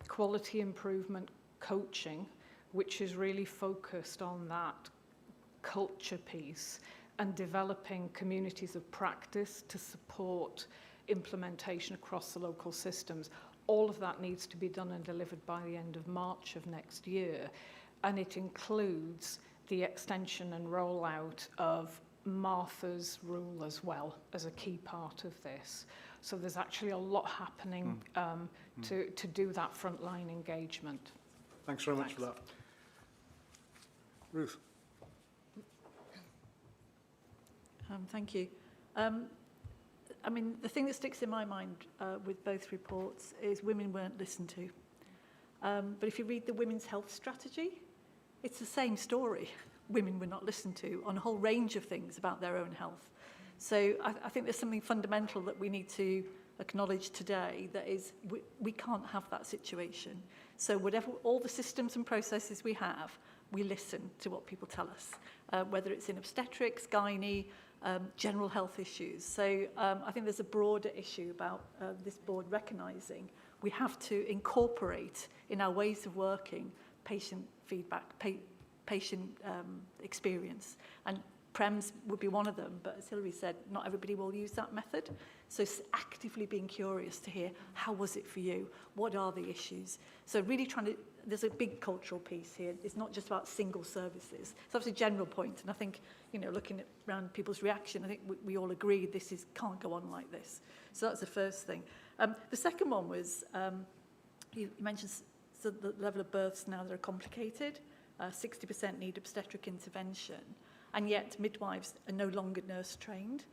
quality improvement coaching, which is really focused on that culture piece and developing communities of practice to support implementation across the local systems. All of that needs to be done and delivered by the end of March of next year, and it includes the extension and rollout of Martha's rule as well as a key part of this. So there's actually a lot happening to do that frontline engagement. Thanks very much for that. Ruth. Thank you. I mean, the thing that sticks in my mind with both reports is women weren't listened to. But if you read the Women's Health Strategy, it's the same story. Women were not listened to on a whole range of things about their own health. So I think there's something fundamental that we need to acknowledge today, that is, we can't have that situation. So whatever, all the systems and processes we have, we listen to what people tell us, whether it's in obstetrics, gynae, general health issues. So I think there's a broader issue about this board recognising we have to incorporate in our ways of working patient feedback, patient experience. And PREMS would be one of them, but as Hilary said, not everybody will use that method. So actively being curious to hear, how was it for you? What are the issues? So really trying to, there's a big cultural piece here. It's not just about single services. So that's a general point. And I think, you know, looking at around people's reaction, I think we all agree this can't go on like this. So that's the first thing. The second one was, you mentioned so the level of births now that are complicated. 60% need obstetric intervention. And yet midwives are no longer nurse trained.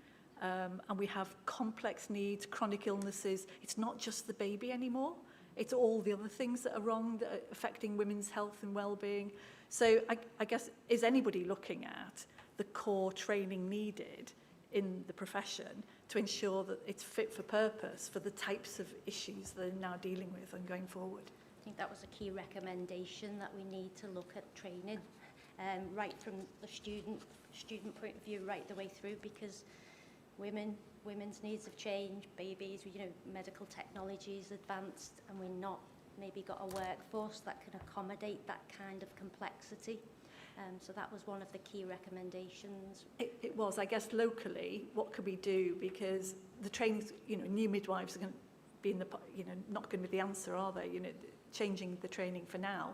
And we have complex needs, chronic illnesses. It's not just the baby anymore. It's all the other things that are wrong, that are affecting women's health and well-being. So I guess, is anybody looking at the core training needed in the profession to ensure that it's fit for purpose for the types of issues that they're now dealing with and going forward? I think that was a key recommendation, that we need to look at training right from the student point of view right the way through, because women's needs have changed, babies, you know, medical technology is advanced, and we're not maybe got a workforce that can accommodate that kind of complexity. So that was one of the key recommendations. It was, I guess, locally, what could we do? Because the training, you know, new midwives are going to be in the, you know, not going to be the answer, are they? You know, changing the training for now.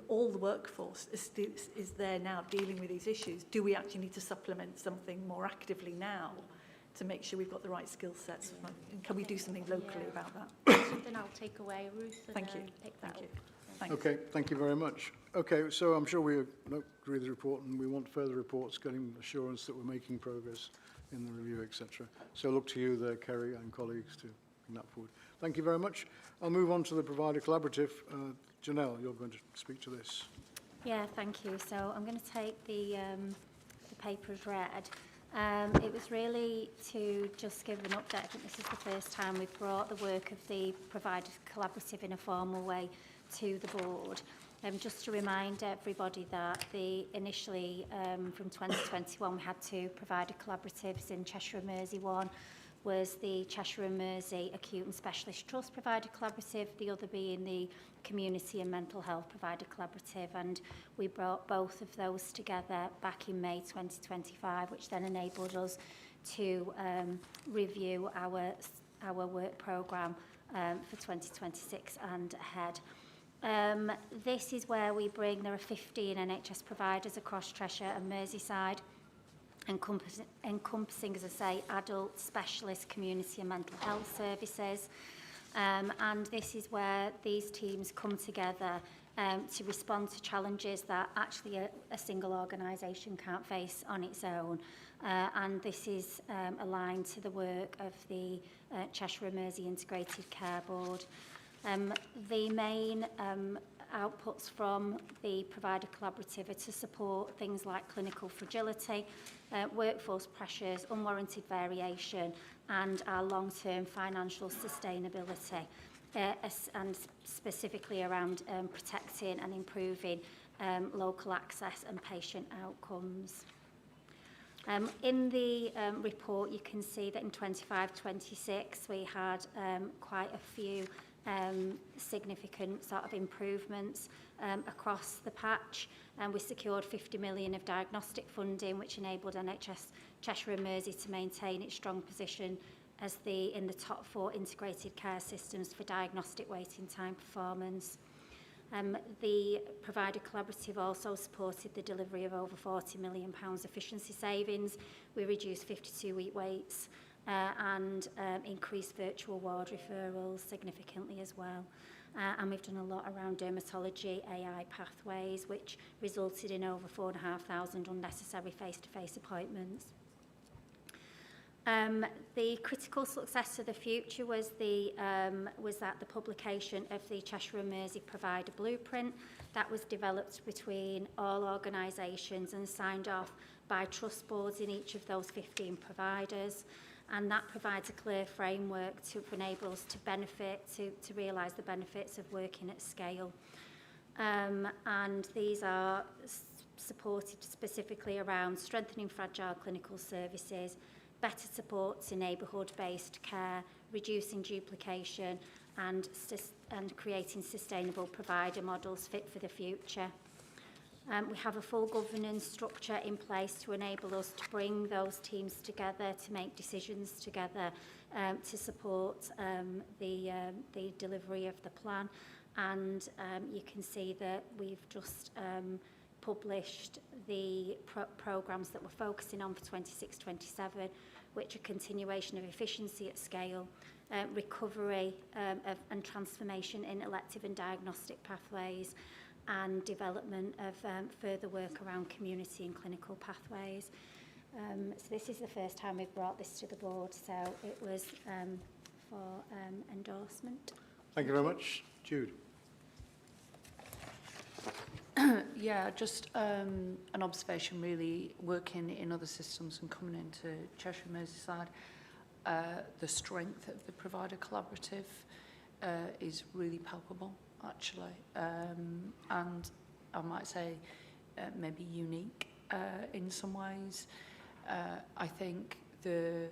All the workforce is there now dealing with these issues. Do we actually need to supplement something more actively now to make sure we've got the right skill sets? And can we do something locally about that? Something I'll take away, Ruth, and Thank you. Pick that up. Thanks. Okay, thank you very much. Okay, so I'm sure we agree with the report and we want further reports getting assurance that we're making progress in the review, etc. So look to you there, Kerry, and colleagues to bring that forward. Thank you very much. I'll move on to the provider collaborative. Janelle, you're going to speak to this. Yeah, thank you. So I'm going to take the paper as read. It was really to just give an update. I think this is the first time we've brought the work of the provider collaborative in a formal way to the board. Just to remind everybody that initially from 2021 we had two provider collaboratives in Cheshire and Mersey. One was the Cheshire and Mersey Acute and Specialist Trust Provider Collaborative, the other being the Community and Mental Health Provider Collaborative, and we brought both of those together back in May 2025, which then enabled us to review our work programme for 2026 and ahead. This is where we bring, there are 15 NHS providers across Cheshire and Merseyside, encompassing, as I say, adult, specialist, community and mental health services. And this is where these teams come together to respond to challenges that actually a single organisation can't face on its own. And this is aligned to the work of the Cheshire and Mersey Integrated Care Board. The main outputs from the provider collaborative are to support things like clinical fragility, workforce pressures, unwarranted variation, and our long-term financial sustainability, and specifically around protecting and improving local access and patient outcomes. In the report, you can see that in 25-26 we had quite a few significant sort of improvements across the patch, and we secured 50 million of diagnostic funding, which enabled NHS Cheshire and Mersey to maintain its strong position as in the top 4 integrated care systems for diagnostic waiting time performance. The provider collaborative also supported the delivery of over £40 million efficiency savings. We reduced 52-week waits and increased virtual ward referrals significantly as well. And we've done a lot around dermatology, AI pathways, which resulted in over 4,500 unnecessary face-to-face appointments. The critical success of the future was that the publication of the Cheshire and Mersey Provider Blueprint that was developed between all organisations and signed off by trust boards in each of those 15 providers. And that provides a clear framework to enable us to benefit, to realise the benefits of working at scale. And these are supported specifically around strengthening fragile clinical services, better support to neighbourhood-based care, reducing duplication, and creating sustainable provider models fit for the future. We have a full governance structure in place to enable us to bring those teams together, to make decisions together, to support the delivery of the plan. And you can see that we've just published the programmes that we're focusing on for 26-27, which are continuation of efficiency at scale, recovery and transformation in elective and diagnostic pathways, and development of further work around community and clinical pathways. So this is the first time we've brought this to the board, so it was for endorsement. Thank you very much. Jude. Yeah, just an observation really, working in other systems and coming into Cheshire and Merseyside, the strength of the provider collaborative is really palpable, actually, and I might say maybe unique in some ways. I think the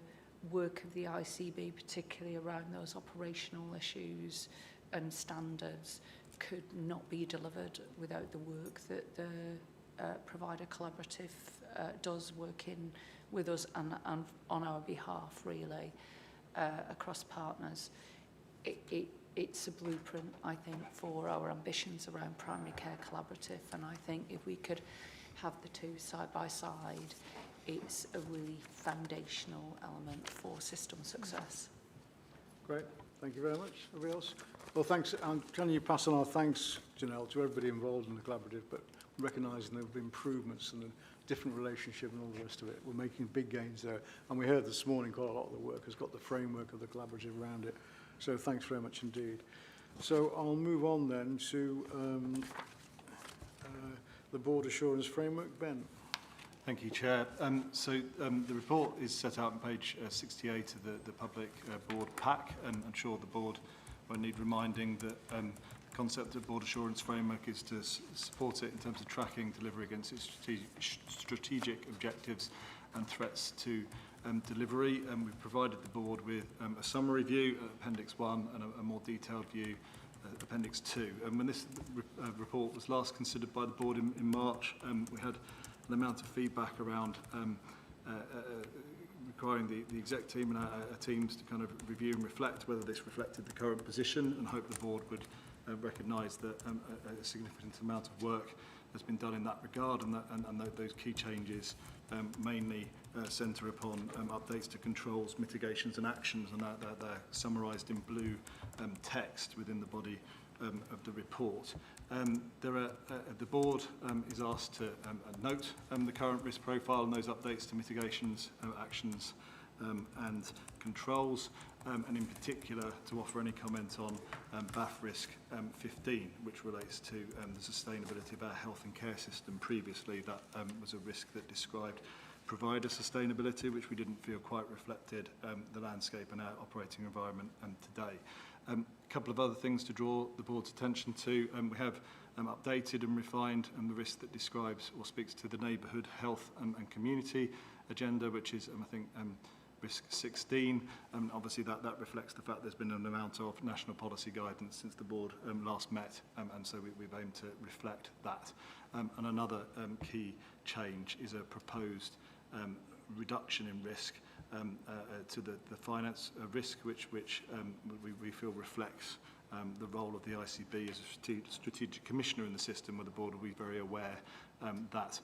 work of the ICB, particularly around those operational issues and standards, could not be delivered without the work that the provider collaborative does, working with us and on our behalf, really, across partners. It's a blueprint, I think, for our ambitions around primary care collaborative, and I think if we could have the two side by side, it's a really foundational element for system success. Great, thank you very much. Everybody else? Well, thanks. Can you pass on our thanks, Janelle, to everybody involved in the collaborative, but recognising there have been improvements and a different relationship and all the rest of it. We're making big gains there. And we heard this morning quite a lot of the work has got the framework of the collaborative around it. So thanks very much indeed. So I'll move on then to the Board Assurance Framework. Ben. Thank you, Chair. The report is set out on page 68 of the public board pack, and I'm sure the board won't need reminding that the concept of board assurance framework is to support it in terms of tracking delivery against its strategic objectives and threats to delivery. We've provided the board with a summary view, Appendix 1, and a more detailed view, Appendix 2. When this report was last considered by the board in March, we had an amount of feedback around requiring the exec team and our teams to kind of review and reflect whether this reflected the current position, and hope the board would recognise that a significant amount of work has been done in that regard, and those key changes mainly centre upon updates to controls, mitigations and actions, and they're summarised in blue text within the body of the report. The board is asked to note the current risk profile and those updates to mitigations, actions and controls, and in particular to offer any comment on BAF risk 15, which relates to the sustainability of our health and care system. Previously, that was a risk that described provider sustainability, which we didn't feel quite reflected the landscape and our operating environment today. A couple of other things to draw the board's attention to. We have updated and refined the risk that describes or speaks to the neighbourhood, health and community agenda, which is, I think, risk 16. Obviously, that reflects the fact there's been an amount of national policy guidance since the board last met, and so we've aimed to reflect that. And another key change is a proposed reduction in risk to the finance risk, which we feel reflects the role of the ICB as a strategic commissioner in the system, where the board will be very aware that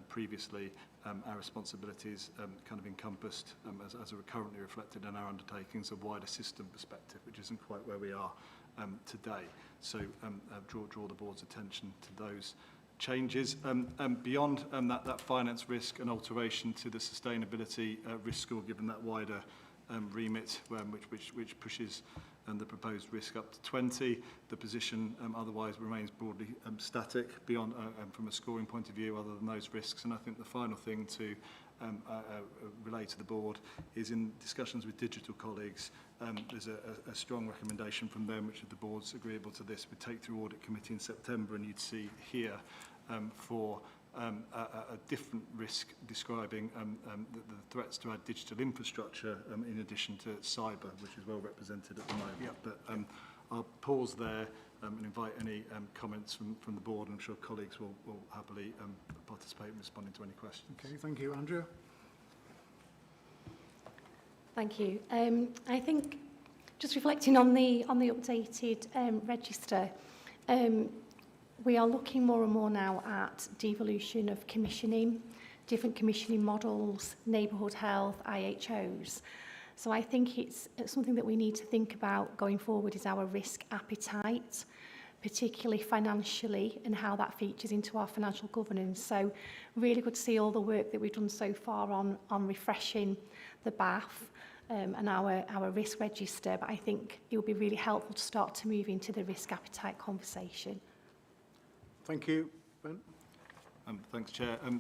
previously our responsibilities kind of encompassed, as are currently reflected in our undertakings, a wider system perspective, which isn't quite where we are today. So draw the board's attention to those changes. Beyond that finance risk and alteration to the sustainability risk score, given that wider remit, which pushes the proposed risk up to 20, the position otherwise remains broadly static beyond from a scoring point of view, other than those risks. And I think the final thing to relay to the board is, in discussions with digital colleagues, there's a strong recommendation from them, which if the board's agreeable to this, would take through audit committee in September, and you'd see here for a different risk describing the threats to our digital infrastructure in addition to cyber, which is well represented at the moment. Yep. But I'll pause there and invite any comments from the board, and I'm sure colleagues will happily participate in responding to any questions. Okay, thank you. Andrea? Thank you. I think just reflecting on the updated register, we are looking more and more now at devolution of commissioning, different commissioning models, neighbourhood health, IHOs. So I think it's something that we need to think about going forward is our risk appetite, particularly financially, and how that features into our financial governance. So really good to see all the work that we've done so far on refreshing the BAF and our risk register, but I think it would be really helpful to start to move into the risk appetite conversation. Thank you. Ben? Thanks, Chair. I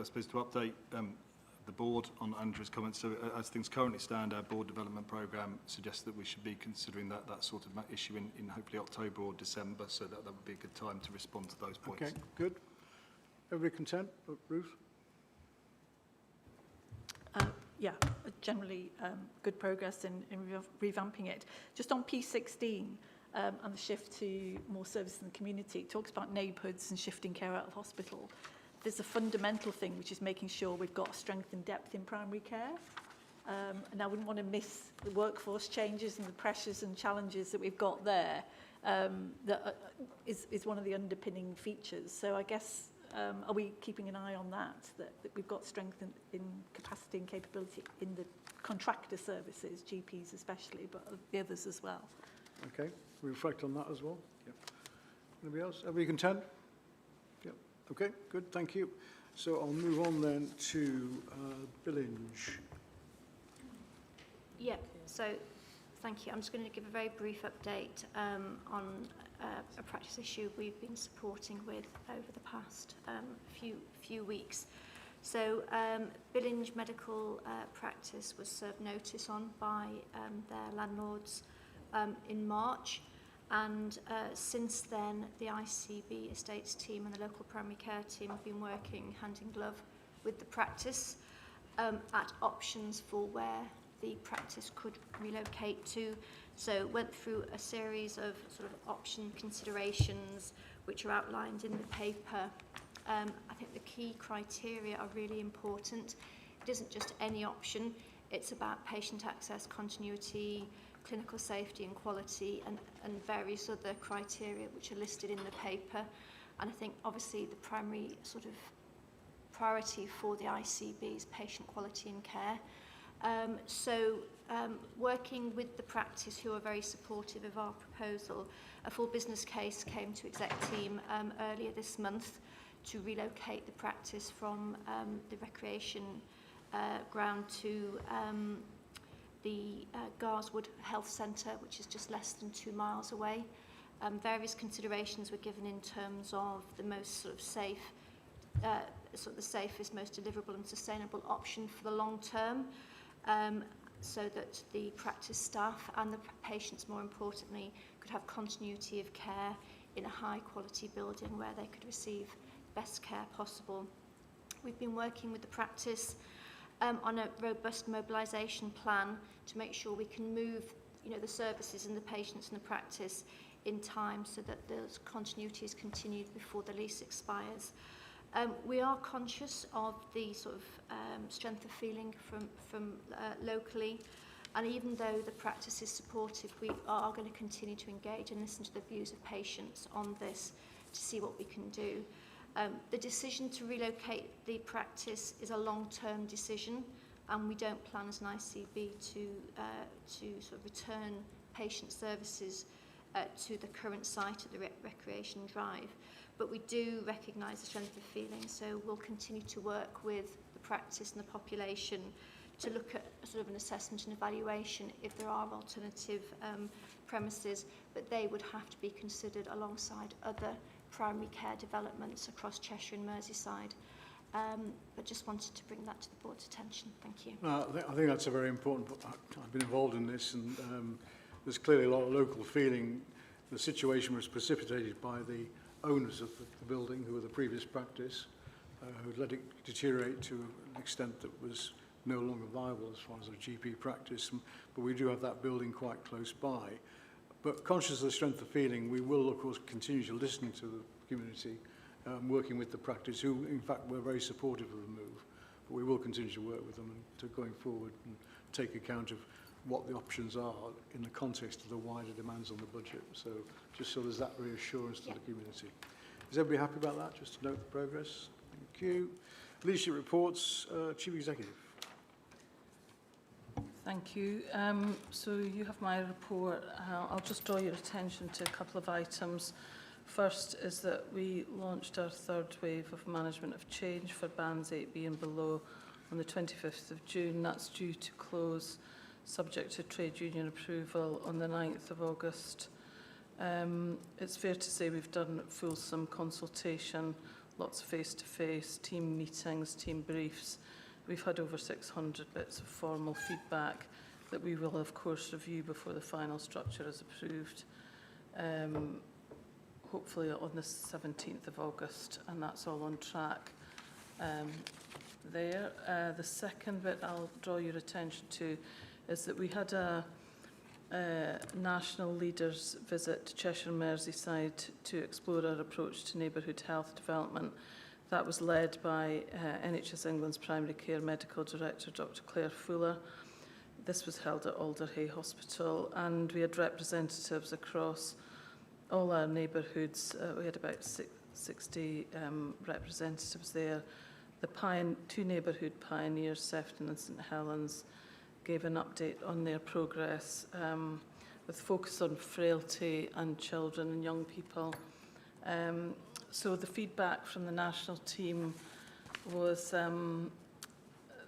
suppose to update the board on Andrew's comments, so as things currently stand, our board development programme suggests that we should be considering that sort of issue in hopefully October or December, so that would be a good time to respond to those points. Okay, good. Everybody content? Ruth? Yeah, generally good progress in revamping it. Just on P16, and the shift to more service in the community, it talks about neighbourhoods and shifting care out of hospital. There's a fundamental thing, which is making sure we've got strength and depth in primary care. And I wouldn't want to miss the workforce changes and the pressures and challenges that we've got there. That is one of the underpinning features. So I guess, are we keeping an eye on that we've got strength in capacity and capability in the contractor services, GPs especially, but the others as well? Okay, we reflect on that as well. Yep. Anybody else? Are we content? Yep. Okay, good, thank you. So I'll move on then to Billinge. Yeah, so thank you. I'm just going to give a very brief update on a practice issue we've been supporting with over the past few weeks. So Billinge Medical Practice was served notice on by their landlords in March, and since then the ICB estates team and the local primary care team have been working hand in glove with the practice at options for where the practice could relocate to. So went through a series of sort of option considerations which are outlined in the paper. I think the key criteria are really important. It isn't just any option, it's about patient access, continuity, clinical safety and quality, and various other criteria which are listed in the paper. And I think obviously the primary sort of priority for the ICB is patient quality and care. Working with the practice, who are very supportive of our proposal, a full business case came to exec team earlier this month to relocate the practice from the recreation ground to the Garswood Health Centre, which is just less than 2 miles away. Various considerations were given in terms of the most sort of safe, sort of the safest, most deliverable and sustainable option for the long term, so that the practice staff and the patients, more importantly, could have continuity of care in a high quality building where they could receive best care possible. We've been working with the practice on a robust mobilisation plan to make sure we can move, the services and the patients and the practice in time so that the continuity is continued before the lease expires. We are conscious of the sort of strength of feeling from locally, and even though the practice is supportive, we are going to continue to engage and listen to the views of patients on this to see what we can do. The decision to relocate the practice is a long-term decision, and we don't plan as an ICB to sort of return patient services to the current site at the Recreation Drive. But we do recognise the strength of feeling, so we'll continue to work with the practice and the population to look at sort of an assessment and evaluation if there are alternative premises, but they would have to be considered alongside other primary care developments across Cheshire and Merseyside. But just wanted to bring that to the board's attention. Thank you. I think that's a very important point. I've been involved in this, and there's clearly a lot of local feeling. The situation was precipitated by the owners of the building, who were the previous practice, who let it deteriorate to an extent that was no longer viable as far as a GP practice. But we do have that building quite close by. But conscious of the strength of feeling, we will, of course, continue to listen to the community, working with the practice, who, in fact, were very supportive of the move. But we will continue to work with them and to going forward and take account of what the options are in the context of the wider demands on the budget. So just so there's that reassurance to the community. Is everybody happy about that? Just to note the progress. Thank you. Leadership reports, Chief Executive. Thank you. So you have my report. I'll just draw your attention to a couple of items. First is that we launched our third wave of management of change for bands 8B and below on the 25th of June. That's due to close, subject to trade union approval, on the 9th of August. It's fair to say we've done fulsome consultation, lots of face-to-face, team meetings, team briefs. We've had over 600 bits of formal feedback that we will, of course, review before the final structure is approved, hopefully on the 17th of August, and that's all on track there. The second bit I'll draw your attention to is that we had a national leaders visit to Cheshire and Merseyside to explore our approach to neighbourhood health development. That was led by NHS England's Primary Care Medical Director, Dr Claire Fuller. This was held at Alderhay Hospital, and we had representatives across all our neighbourhoods. We had about 60 representatives there. The two neighbourhood pioneers, Sefton and St Helens, gave an update on their progress with focus on frailty and children and young people. So the feedback from the national team was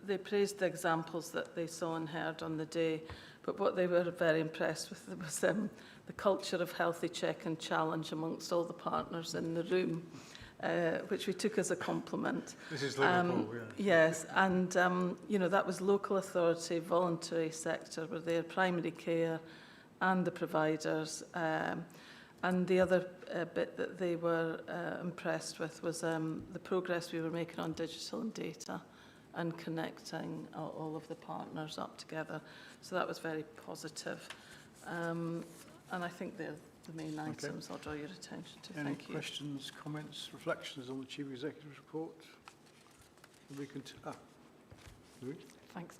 they praised the examples that they saw and heard on the day, but what they were very impressed with was the culture of healthy check and challenge amongst all the partners in the room, which we took as a compliment. This is Liverpool, Yes, and you know, that was local authority, voluntary sector were there, primary care and the providers. And the other bit that they were impressed with was the progress we were making on digital and data and connecting all of the partners up together. So that was very positive. And I think they're the main items I'll draw your attention to. Any Thank you. questions, comments, reflections on the Chief Executive's report? We can Louise? Thanks.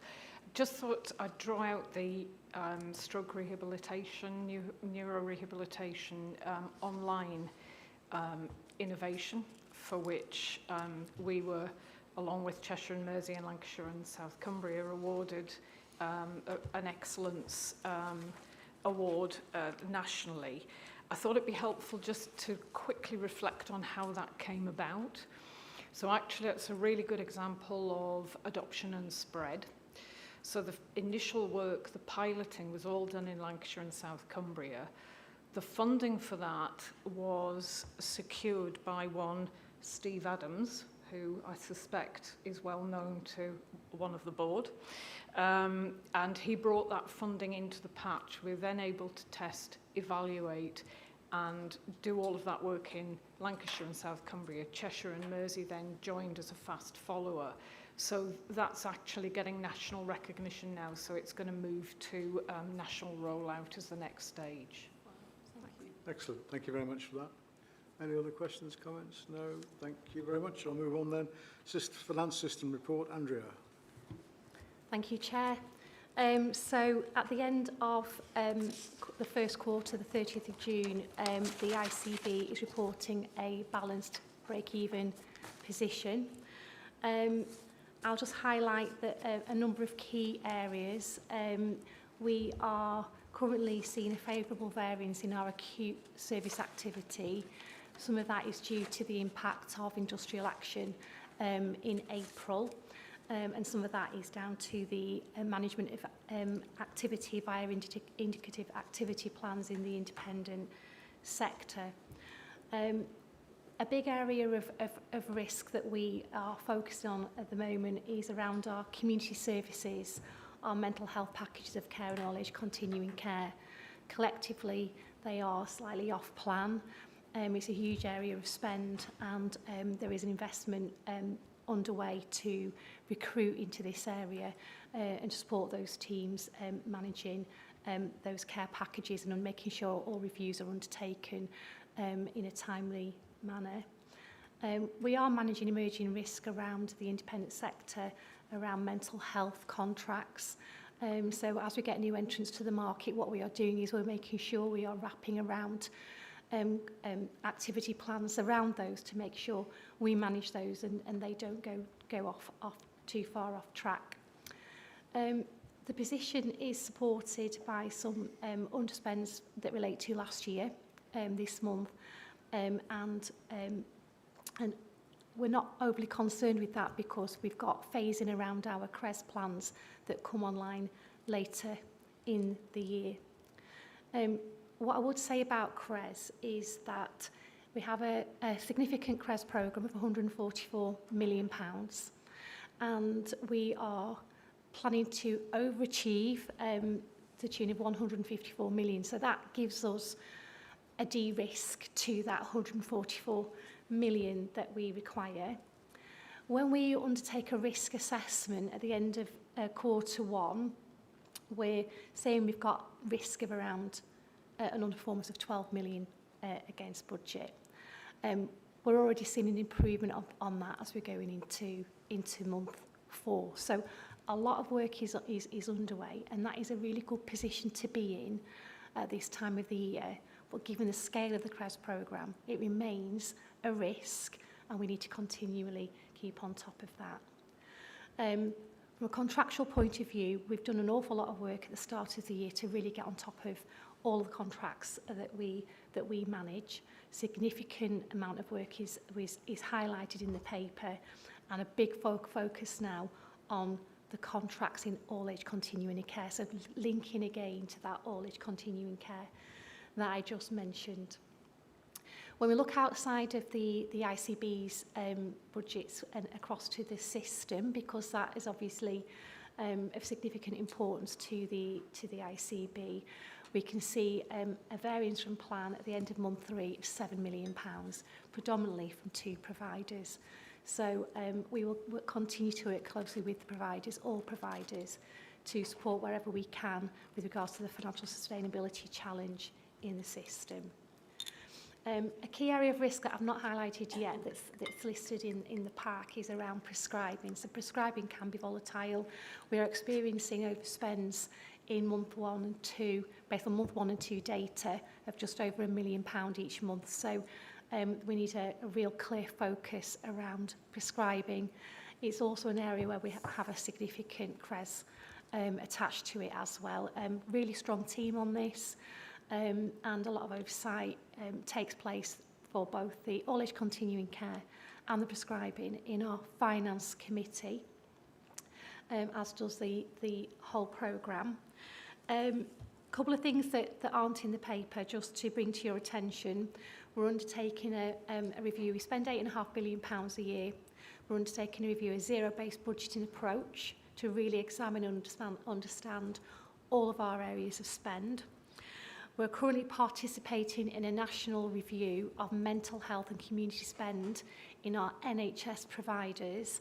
Just thought I'd draw out the stroke rehabilitation, neuro-rehabilitation online innovation, for which we were, along with Cheshire and Mersey and Lancashire and South Cumbria, awarded an excellence award nationally. I thought it'd be helpful just to quickly reflect on how that came about. So actually, it's a really good example of adoption and spread. So the initial work, the piloting, was all done in Lancashire and South Cumbria. The funding for that was secured by one Steve Adams, who I suspect is well known to one of the board. And he brought that funding into the patch. We were then able to test, evaluate, and do all of that work in Lancashire and South Cumbria. Cheshire and Mersey then joined as a fast follower. So that's actually getting national recognition now, so it's going to move to national rollout as the next stage. Excellent. Thank you very much for that. Any other questions, comments? No? Thank you very much. I'll move on then. Finance System Report. Andrea. Thank you, Chair. So at the end of the first quarter, the 30th of June, the ICB is reporting a balanced break-even position. I'll just highlight that a number of key areas. We are currently seeing a favourable variance in our acute service activity. Some of that is due to the impact of industrial action in April, and some of that is down to the management of activity via indicative activity plans in the independent sector. A big area of risk that we are focused on at the moment is around our community services, our mental health packages of care and knowledge, continuing care. Collectively, they are slightly off plan. It's a huge area of spend, and there is an investment underway to recruit into this area and to support those teams managing those care packages and on making sure all reviews are undertaken in a timely manner. We are managing emerging risk around the independent sector, around mental health contracts. So as we get new entrants to the market, what we are doing is we're making sure we are wrapping around activity plans around those to make sure we manage those and they don't go off too far off track. The position is supported by some underspends that relate to last year, this month, and we're not overly concerned with that because we've got phasing around our CRES plans that come online later in the year. What I would say about CRES is that we have a significant CRES programme of £144 million, and we are planning to overachieve to the tune of 154 million. So that gives us a de-risk to that 144 million that we require. When we undertake a risk assessment at the end of quarter one, we're saying we've got risk of around an underperformance of 12 million against budget. We're already seeing an improvement on that as we're going into month 4. So a lot of work is underway, and that is a really good position to be in at this time of the year. But given the scale of the CRES programme, it remains a risk, and we need to continually keep on top of that. From a contractual point of view, we've done an awful lot of work at the start of the year to really get on top of all the contracts that we manage. Significant amount of work is highlighted in the paper, and a big focus now on the contracts in all-age continuing care, so linking again to that all-age continuing care that I just mentioned. When we look outside of the ICB's budgets and across to the system, because that is obviously of significant importance to the ICB, we can see a variance from plan at the end of month 3 of £7 million, predominantly from 2 providers. So we will continue to work closely with the providers, all providers, to support wherever we can with regards to the financial sustainability challenge in the system. A key area of risk that I've not highlighted yet that's listed in the pack is around prescribing. So prescribing can be volatile. We are experiencing overspends in month 1 and 2, based on month 1 and 2 data of just over £1 million each month. So we need a real clear focus around prescribing. It's also an area where we have a significant CRES attached to it as well. Really strong team on this. And a lot of oversight takes place for both the all-age continuing care and the prescribing in our finance committee, as does the whole programme. Couple of things that aren't in the paper, just to bring to your attention. We're undertaking a review. We spend £8.5 billion a year. We're undertaking a review, a zero-based budgeting approach to really examine and understand all of our areas of spend. We're currently participating in a national review of mental health and community spend in our NHS providers.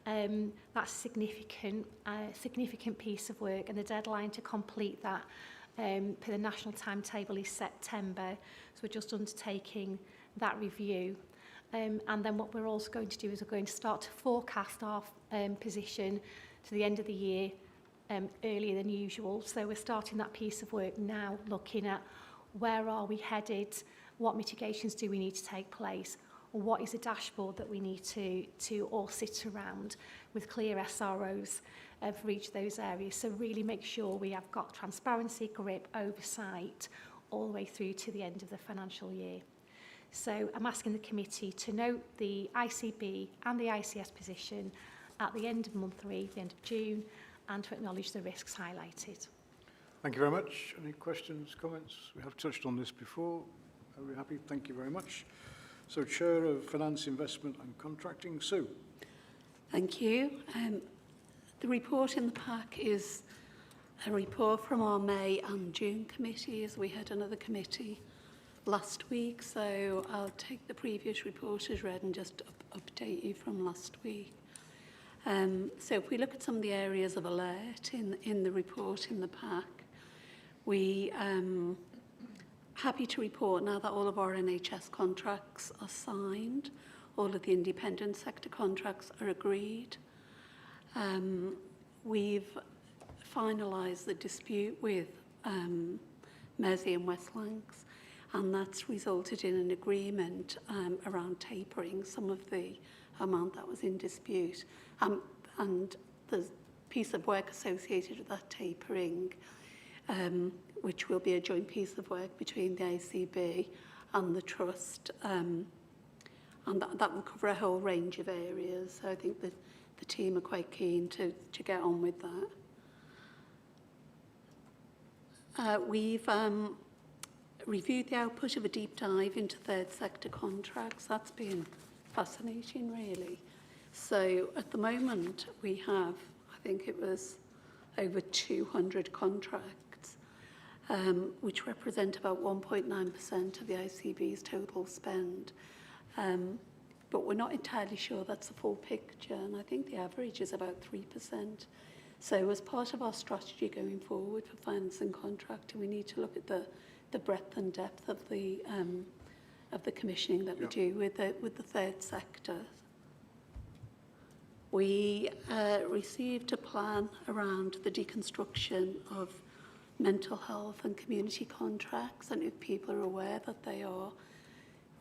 That's a significant piece of work, and the deadline to complete that per the national timetable is September. So we're just undertaking that review. And then what we're also going to do is we're going to start to forecast our position to the end of the year earlier than usual. So we're starting that piece of work now, looking at where are we headed, what mitigations do we need to take place, or what is a dashboard that we need to all sit around with clear SROs for each of those areas. So really make sure we have got transparency, grip, oversight all the way through to the end of the financial year. So I'm asking the committee to note the ICB and the ICS position at the end of month 3, the end of June, and to acknowledge the risks highlighted. Thank you very much. Any questions, comments? We have touched on this before. Are we happy? Thank you very much. So, Chair of Finance, Investment and Contracting, Sue. Thank you. The report in the pack is a report from our May and June committee, as we had another committee last week. So I'll take the previous report as read and just update you from last week. So if we look at some of the areas of alert in the report in the pack, we happy to report now that all of our NHS contracts are signed, all of the independent sector contracts are agreed. We've finalised the dispute with Mersey and West Lancs, and that's resulted in an agreement around tapering some of the amount that was in dispute. And there's a piece of work associated with that tapering, which will be a joint piece of work between the ICB and the Trust, and that will cover a whole range of areas. So I think that the team are quite keen to get on with that. We've reviewed the output of a deep dive into third sector contracts. That's been fascinating, really. So at the moment we have, I think it was over 200 contracts, which represent about 1.9% of the ICB's total spend. But we're not entirely sure that's the full picture, and I think the average is about 3%. So as part of our strategy going forward for finance and contracting, we need to look at the breadth and depth of the commissioning that we do with the third sector. We received a plan around the deconstruction of mental health and community contracts, and if people are aware that they are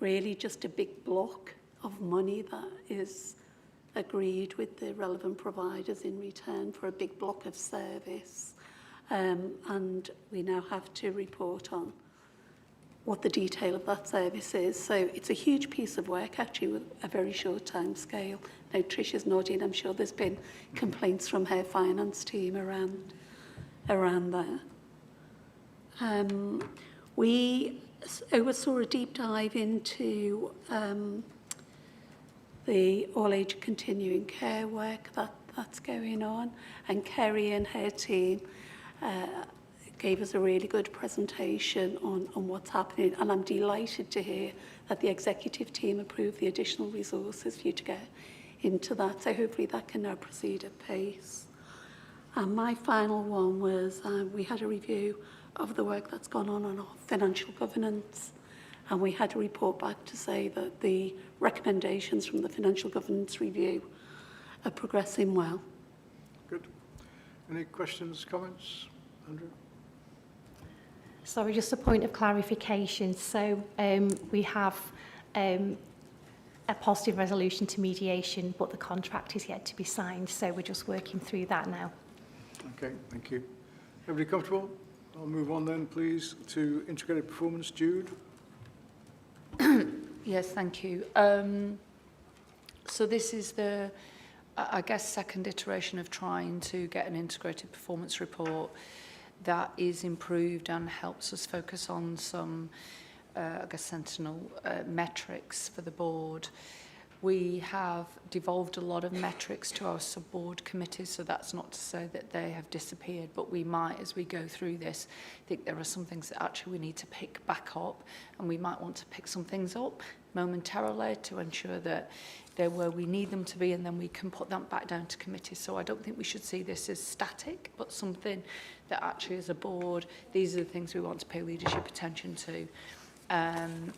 really just a big block of money that is agreed with the relevant providers in return for a big block of service. and we now have to report on what the detail of that service is. So it's a huge piece of work, actually, with a very short time scale. Now, Tricia's nodding. I'm sure there's been complaints from her finance team around there. We oversaw a deep dive into the all-age continuing care work that's going on, and Kerry and her team gave us a really good presentation on what's happening, and I'm delighted to hear that the executive team approved the additional resources for you to get into that, so hopefully that can now proceed at pace. And my final one was we had a review of the work that's gone on our financial governance, and we had a report back to say that the recommendations from the financial governance review are progressing well. Good. Any questions, comments? Andrew? Sorry, just a point of clarification. So we have a positive resolution to mediation, but the contract is yet to be signed, so we're just working through that now. Okay, thank you. Everybody comfortable? I'll move on then, please, to integrated performance. Jude? Yes, thank you. So this is the, I guess, second iteration of trying to get an integrated performance report that is improved and helps us focus on some, I guess, sentinel metrics for the board. We have devolved a lot of metrics to our sub-board committees, so that's not to say that they have disappeared, but we might, as we go through this, think there are some things that actually we need to pick back up, and we might want to pick some things up momentarily to ensure that they're where we need them to be, and then we can put them back down to committee. So I don't think we should see this as static, but something that actually as a board, these are the things we want to pay leadership attention to. And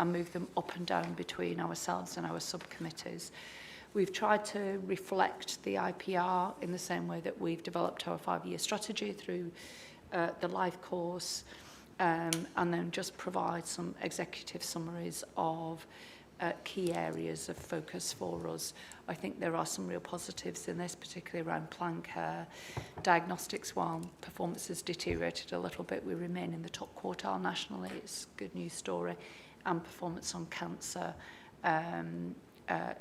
move them up and down between ourselves and our subcommittees. We've tried to reflect the IPR in the same way that we've developed our 5-year strategy through the life course, and then just provide some executive summaries of key areas of focus for us. I think there are some real positives in this, particularly around plan care. Diagnostics, while performance has deteriorated a little bit, we remain in the top quartile nationally. It's a good news story. And performance on cancer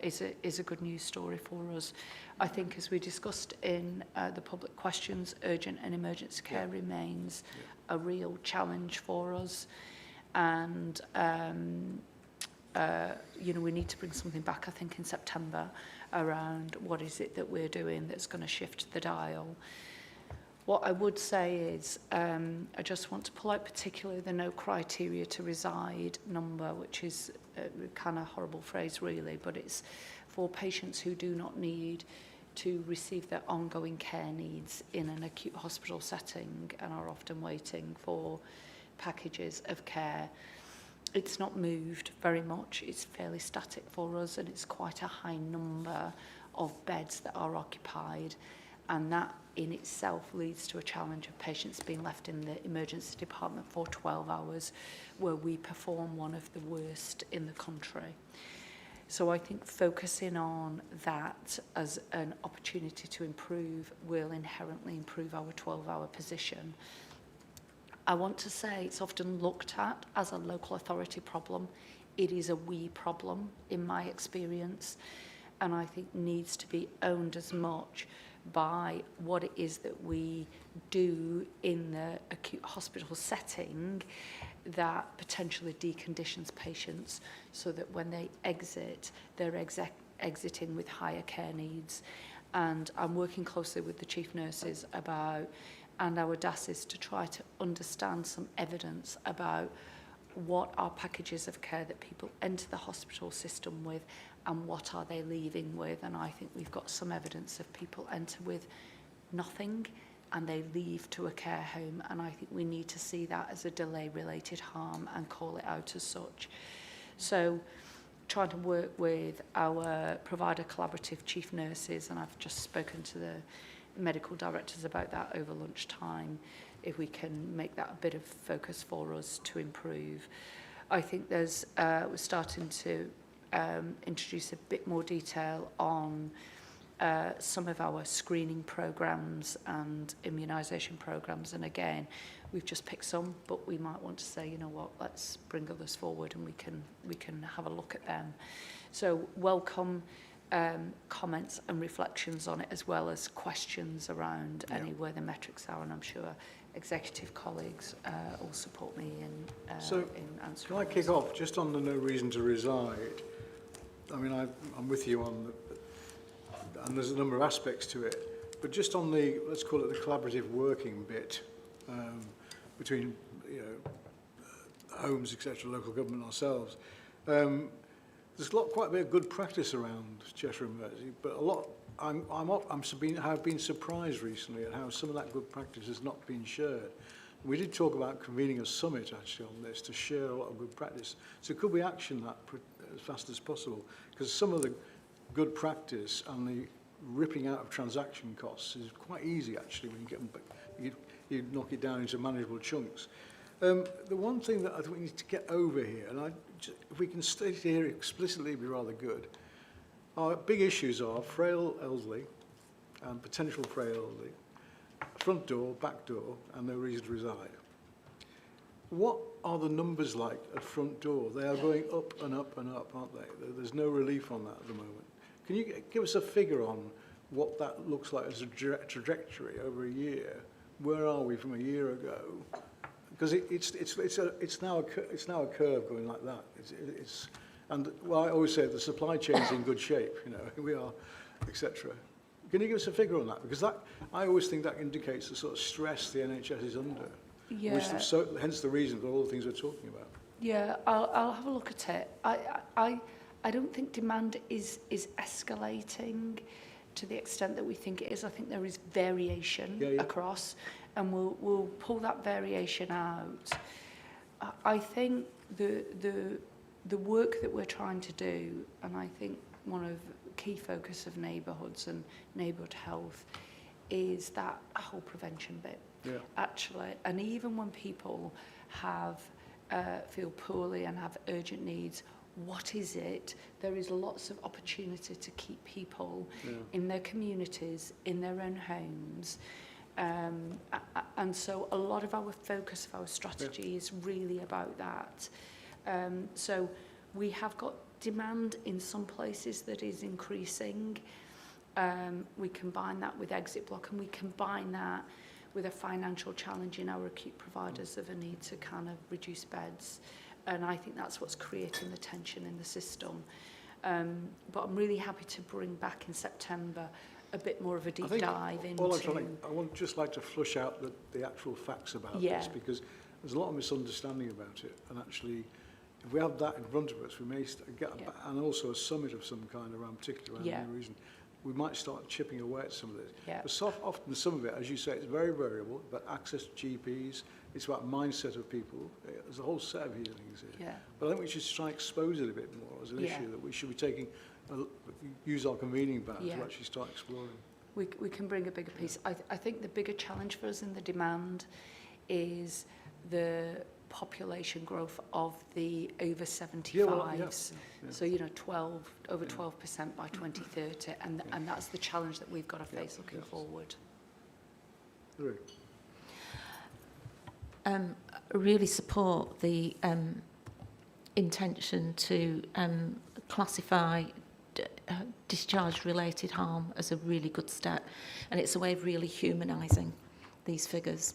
is a good news story for us. I think, as we discussed in the public questions, urgent and emergency care remains a real challenge for us. And you know, we need to bring something back, I think, in September around what is it that we're doing that's going to shift the dial. What I would say is I just want to pull out particularly the no criteria to reside number, which is a kind of horrible phrase really, but it's for patients who do not need to receive their ongoing care needs in an acute hospital setting and are often waiting for packages of care. It's not moved very much. It's fairly static for us, and it's quite a high number of beds that are occupied, and that in itself leads to a challenge of patients being left in the emergency department for 12 hours, where we perform one of the worst in the country. So I think focusing on that as an opportunity to improve will inherently improve our 12-hour position. I want to say it's often looked at as a local authority problem. It is a we problem, in my experience, and I think needs to be owned as much by what it is that we do in the acute hospital setting that potentially deconditions patients so that when they exit, they're exiting with higher care needs. And I'm working closely with the chief nurses and our DASs to try to understand some evidence about what are packages of care that people enter the hospital system with and what are they leaving with. And I think we've got some evidence of people enter with nothing and they leave to a care home, and I think we need to see that as a delay-related harm and call it out as such. So trying to work with our provider collaborative chief nurses, and I've just spoken to the medical directors about that over lunchtime, if we can make that a bit of focus for us to improve. I think there's we're starting to introduce a bit more detail on some of our screening programmes and immunisation programmes. And again, we've just picked some, but we might want to say, you know what, let's bring others forward and we can have a look at them. So welcome comments and reflections on it, as well as questions around any where the metrics are, and I'm sure executive colleagues will support me in answering. Can I kick off just on the no reason to reside? I mean, I'm with you on and there's a number of aspects to it, but just on the, let's call it the collaborative working bit between, you know, homes, etc., local government, ourselves. There's quite a bit of good practice around Cheshire and Mersey, but a lot. I've been surprised recently at how some of that good practice has not been shared. We did talk about convening a summit actually on this to share a lot of good practice. So could we action that as fast as possible? Because some of the good practice and the ripping out of transaction costs is quite easy actually when you get them back. You knock it down into manageable chunks. The one thing that I think we need to get over here, and if we can state it here explicitly, it'd be rather good. Our big issues are frail elderly and potential frail elderly, front door, back door, and no reason to reside. What are the numbers like at front door? They are going up and up and up, aren't they? There's no relief on that at the moment. Can you give us a figure on what that looks like as a trajectory over a year? Where are we from a year ago? Because it's now a curve going like that. And well, I always say the supply chain's in good shape. You know, we are, etc. Can you give us a figure on that? Because that, I always think that indicates the sort of stress the NHS is under. Yeah. Which hence the reason for all the things we're talking about. Yeah, I'll have a look at it. I don't think demand is escalating to the extent that we think it is. I think there is variation across, and we'll pull that variation out. I think the work that we're trying to do, and I think one of the key focus of neighbourhoods and neighbourhood health is that whole prevention bit. Yeah. Actually, and even when people have feel poorly and have urgent needs, what is it? There is lots of opportunity to keep people in their communities, in their own homes. And so a lot of our focus of our strategy is really about that. So we have got demand in some places that is increasing. We combine that with exit block, and we combine that with a financial challenge in our acute providers of a need to kind of reduce beds. And I think that's what's creating the tension in the system. But I'm really happy to bring back in September a bit more of a deep dive into... I would just like to flush out the actual facts about this, because there's a lot of misunderstanding about it. And actually, if we have that in front of us, we may get and also a summit of some kind around, particularly around the reason, we might start chipping away at some of this. Yeah. But often some of it, as you say, it's very variable, but access to GPs, it's about mindset of people. There's a whole set of things here. Yeah. But I think we should try and expose it a bit more as an issue that we should be taking, use our convening power to actually start exploring. We can bring a bigger piece. I think the bigger challenge for us in the demand is the population growth of the over 75s. So, you know, over 12% by 2030, and that's the challenge that we've got to face looking forward. Really support the intention to classify discharge-related harm as a really good step, and it's a way of really humanising these figures.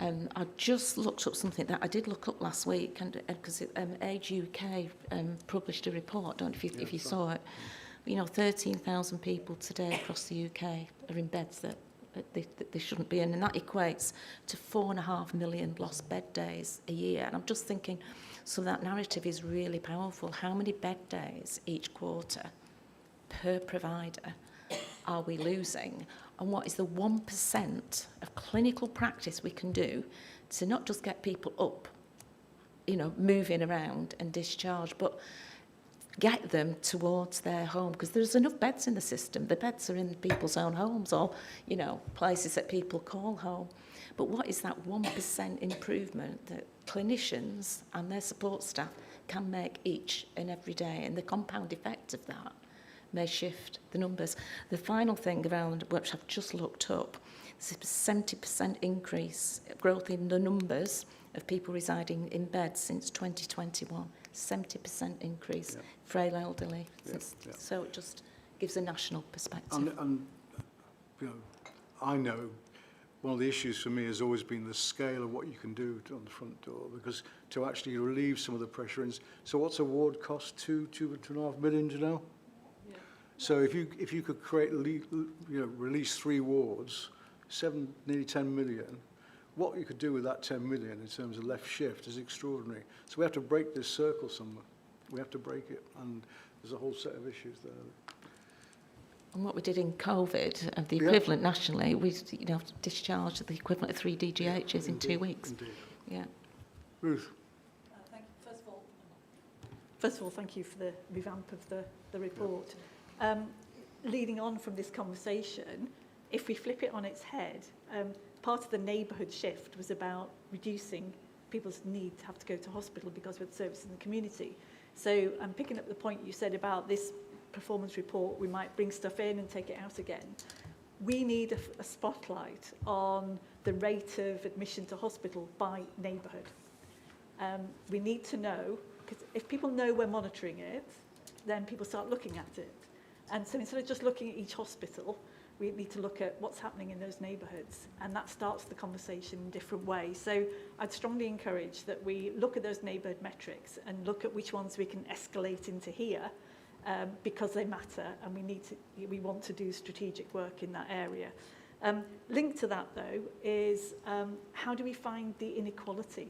I just looked up something that I did look up last week, and because Age UK published a report. I don't know if you saw it. You know, 13,000 people today across the UK are in beds that they shouldn't be in, and that equates to 4.5 million lost bed days a year. And I'm just thinking, so that narrative is really powerful. How many bed days each quarter per provider are we losing? And what is the 1% of clinical practice we can do to not just get people up, you know, moving around and discharged, but get them towards their home? Because there's enough beds in the system. The beds are in people's own homes, or, you know, places that people call home. But what is that 1% improvement that clinicians and their support staff can make each and every day? And the compound effect of that may shift the numbers. The final thing around, which I've just looked up, there's a 70% increase, growth in the numbers of people residing in beds since 2021. 70% increase, frail elderly. So it just gives a national perspective. And you know, I know one of the issues for me has always been the scale of what you can do on the front door, because to actually relieve some of the pressure. And so what's a ward cost? 2.5 million, do you know? Yeah. So if you could create, release 3 wards, nearly 10 million, what you could do with that 10 million in terms of left shift is extraordinary. So we have to break this circle somewhere. We have to break it, and there's a whole set of issues there. And what we did in COVID, the equivalent nationally, we discharged the equivalent of 3 DGHs in 2 weeks. Indeed. Yeah. Ruth. Thank you. First of all, thank you for the revamp of the report. Leading on from this conversation, if we flip it on its head, part of the neighbourhood shift was about reducing people's need to have to go to hospital because of the services in the community. So I'm picking up the point you said about this performance report, we might bring stuff in and take it out again. We need a spotlight on the rate of admission to hospital by neighbourhood. We need to know, because if people know we're monitoring it, then people start looking at it. And so instead of just looking at each hospital, we need to look at what's happening in those neighbourhoods, and that starts the conversation in different ways. So I'd strongly encourage that we look at those neighbourhood metrics and look at which ones we can escalate into here, because they matter, and we want to do strategic work in that area. Linked to that, though, is how do we find the inequality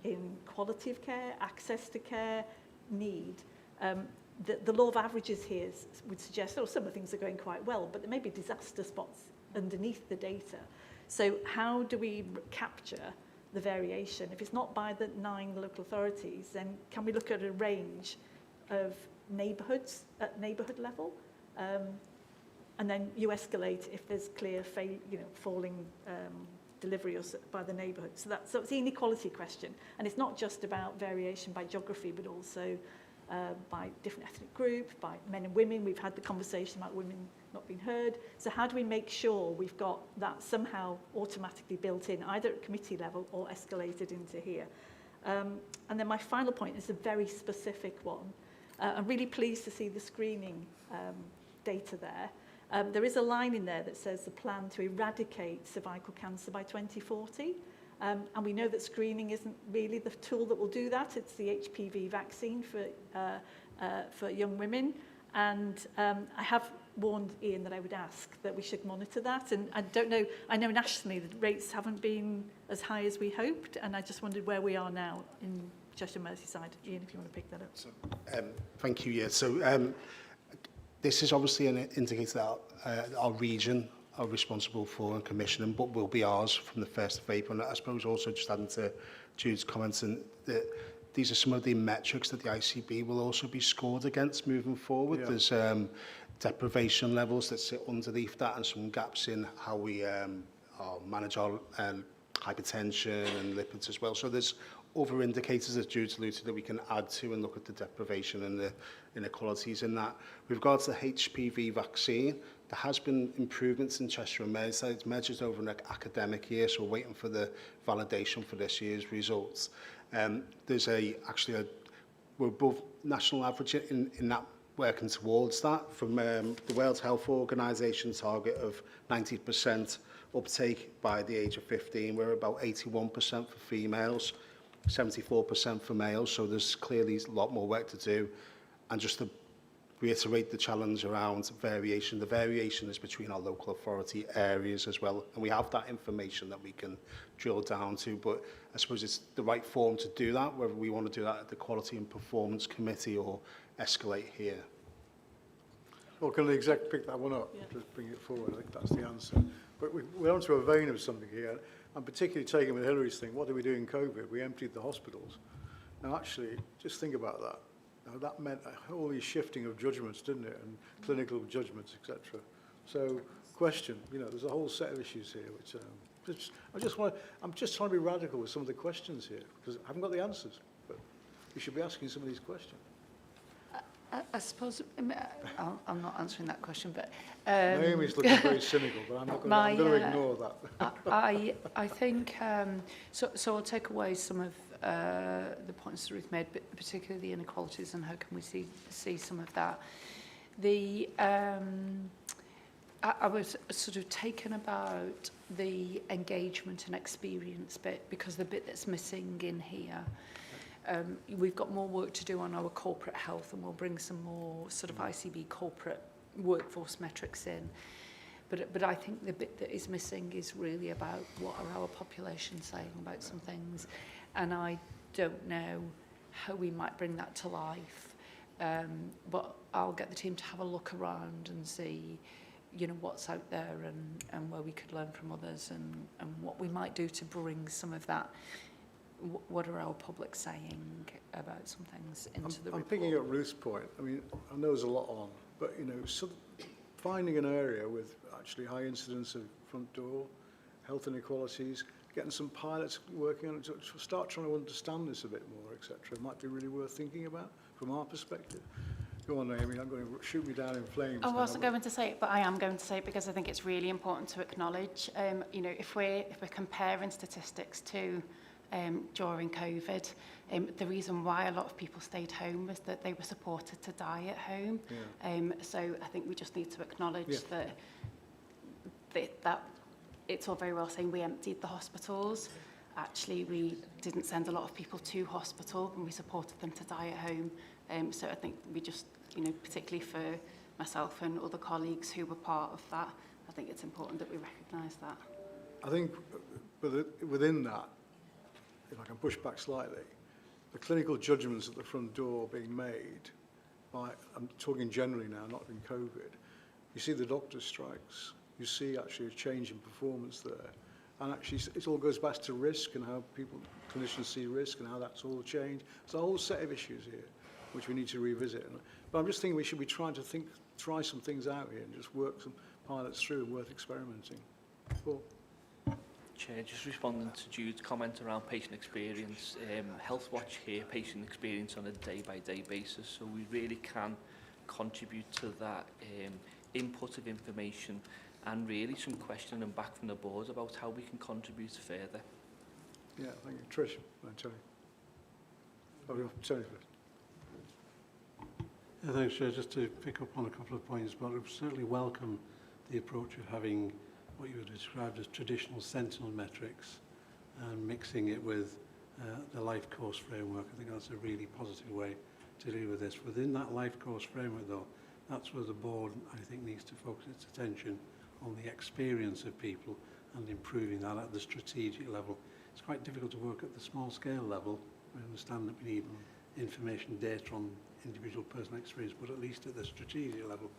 in quality of care, access to care, need? The law of averages here would suggest, some of the things are going quite well, but there may be disaster spots underneath the data. So how do we capture the variation? If it's not by the 9 local authorities, then can we look at a range of neighbourhoods at neighbourhood level, and then you escalate if there's clear falling delivery by the neighbourhood. So it's the inequality question, and it's not just about variation by geography, but also by different ethnic groups, by men and women. We've had the conversation about women not being heard. So how do we make sure we've got that somehow automatically built in, either at committee level or escalated into here? And then my final point is a very specific one. I'm really pleased to see the screening data there. There is a line in there that says the plan to eradicate cervical cancer by 2040. And we know that screening isn't really the tool that will do that. It's the HPV vaccine for young women. And I have warned Ian that I would ask that we should monitor that. And I don't know, I know nationally the rates haven't been as high as we hoped. And I just wondered where we are now in Cheshire and Merseyside. Ian, if you want to pick that up. So, thank you, yeah. So this is obviously an indicator that our region are responsible for and commissioning, but will be ours from the 1st of April. And I suppose also just adding to Jude's comments, and that these are some of the metrics that the ICB will also be scored against moving forward. Yeah. There's deprivation levels that sit underneath that, and some gaps in how we manage our hypertension and lipids as well. So there's other indicators that Jude alluded that we can add to and look at the deprivation and the inequalities in that. With regards to the HPV vaccine, there has been improvements in Cheshire and Merseyside. It's measured over an academic year, so we're waiting for the validation for this year's results. There's we're above national average in that, working towards that. From the World Health Organization target of 90% uptake by the age of 15, we're about 81% for females, 74% for males, so there's clearly a lot more work to do. And just to reiterate the challenge around variation, the variation is between our local authority areas as well, and we have that information that we can drill down to, but I suppose it's the right form to do that, whether we want to do that at the Quality and Performance Committee or escalate here. Well, can the exec pick that one up? Yeah. Just bring it forward. I think that's the answer. But we're onto a vein of something here. I'm particularly taken with Hillary's thing. What did we do in COVID? We emptied the hospitals. Now, actually, just think about that. Now, that meant all these shifting of judgments, didn't it? And clinical judgments, etc. So, question, there's a whole set of issues here, which I'm just trying to be radical with some of the questions here, because I haven't got the answers, but we should be asking some of these questions. I suppose I'm not answering that question, but Naomi's looking very cynical, but I'm going to ignore that. I think so. I'll take away some of the points that Ruth made, but particularly the inequalities and how can we see some of that. I was sort of taken about the engagement and experience bit, because the bit that's missing in here. We've got more work to do on our corporate health, and we'll bring some more sort of ICB corporate workforce metrics in. But I think the bit that is missing is really about what are our population saying about some things. And I don't know how we might bring that to life. But I'll get the team to have a look around and see, you know, what's out there and where we could learn from others, and what we might do to bring some of that. What are our public saying about some things into the report? I'm picking up Ruth's point. I mean, I know there's a lot on, but, you know, finding an area with actually high incidence of front door, health inequalities, getting some pilots working on it to start trying to understand this a bit more, etc., might be really worth thinking about from our perspective. Go on, Naomi, I'm going to shoot me down in flames. I wasn't going to say it, but I am going to say it because I think it's really important to acknowledge, you know, if we're comparing statistics to during COVID, the reason why a lot of people stayed home was that they were supported to die at home. Yeah. So I think we just need to acknowledge that it's all very well saying we emptied the hospitals. Actually, we didn't send a lot of people to hospital, and we supported them to die at home. So I think we just, you know, particularly for myself and other colleagues who were part of that, I think it's important that we recognise that. I think within that, if I can push back slightly, the clinical judgments at the front door being made by, I'm talking generally now, not in COVID, you see the doctor strikes, you see actually a change in performance there. And actually it all goes back to risk and how clinicians see risk and how that's all changed. There's a whole set of issues here which we need to revisit. But I'm just thinking we should be trying to try some things out here and just work some pilots through and worth experimenting. Paul? Chair, just responding to Jude's comment around patient experience, Health Watch hear patient experience on a day-by-day basis, so we really can contribute to that input of information and really some questioning back from the board about how we can contribute further. Yeah, thank you. Trish, Tony. Tony first. Yeah, thanks, Chair. Just to pick up on a couple of points, but I would certainly welcome the approach of having what you would describe as traditional sentinel metrics and mixing it with the life course framework. I think that's a really positive way to deal with this. Within that life course framework, though, that's where the board, I think, needs to focus its attention on the experience of people and improving that at the strategic level. It's quite difficult to work at the small scale level. I understand that we need information data on individual personal experience, but at least at the strategic level,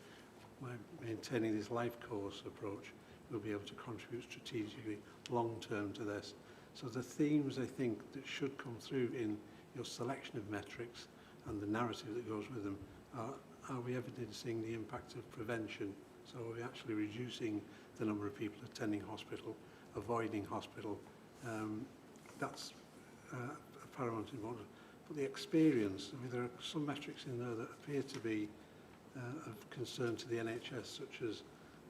by maintaining this life course approach, we'll be able to contribute strategically long-term to this. So the themes, I think, that should come through in your selection of metrics and the narrative that goes with them are we evidencing the impact of prevention? So are we actually reducing the number of people attending hospital, avoiding hospital? That's paramount importance. But the experience, I mean, there are some metrics in there that appear to be of concern to the NHS, such as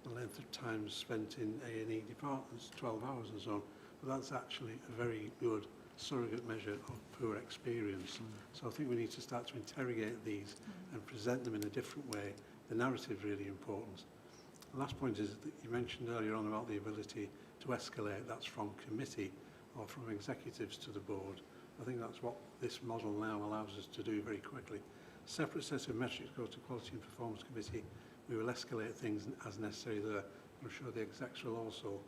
the length of time spent in A&E departments, 12 hours and so on, but that's actually a very good surrogate measure of poor experience. So I think we need to start to interrogate these and present them in a different way. The narrative is really important. The last point is that you mentioned earlier on about the ability to escalate, that's from committee or from executives to the board. I think that's what this model now allows us to do very quickly. Separate set of metrics go to Quality and Performance Committee. We will escalate things as necessary there. I'm sure the execs will also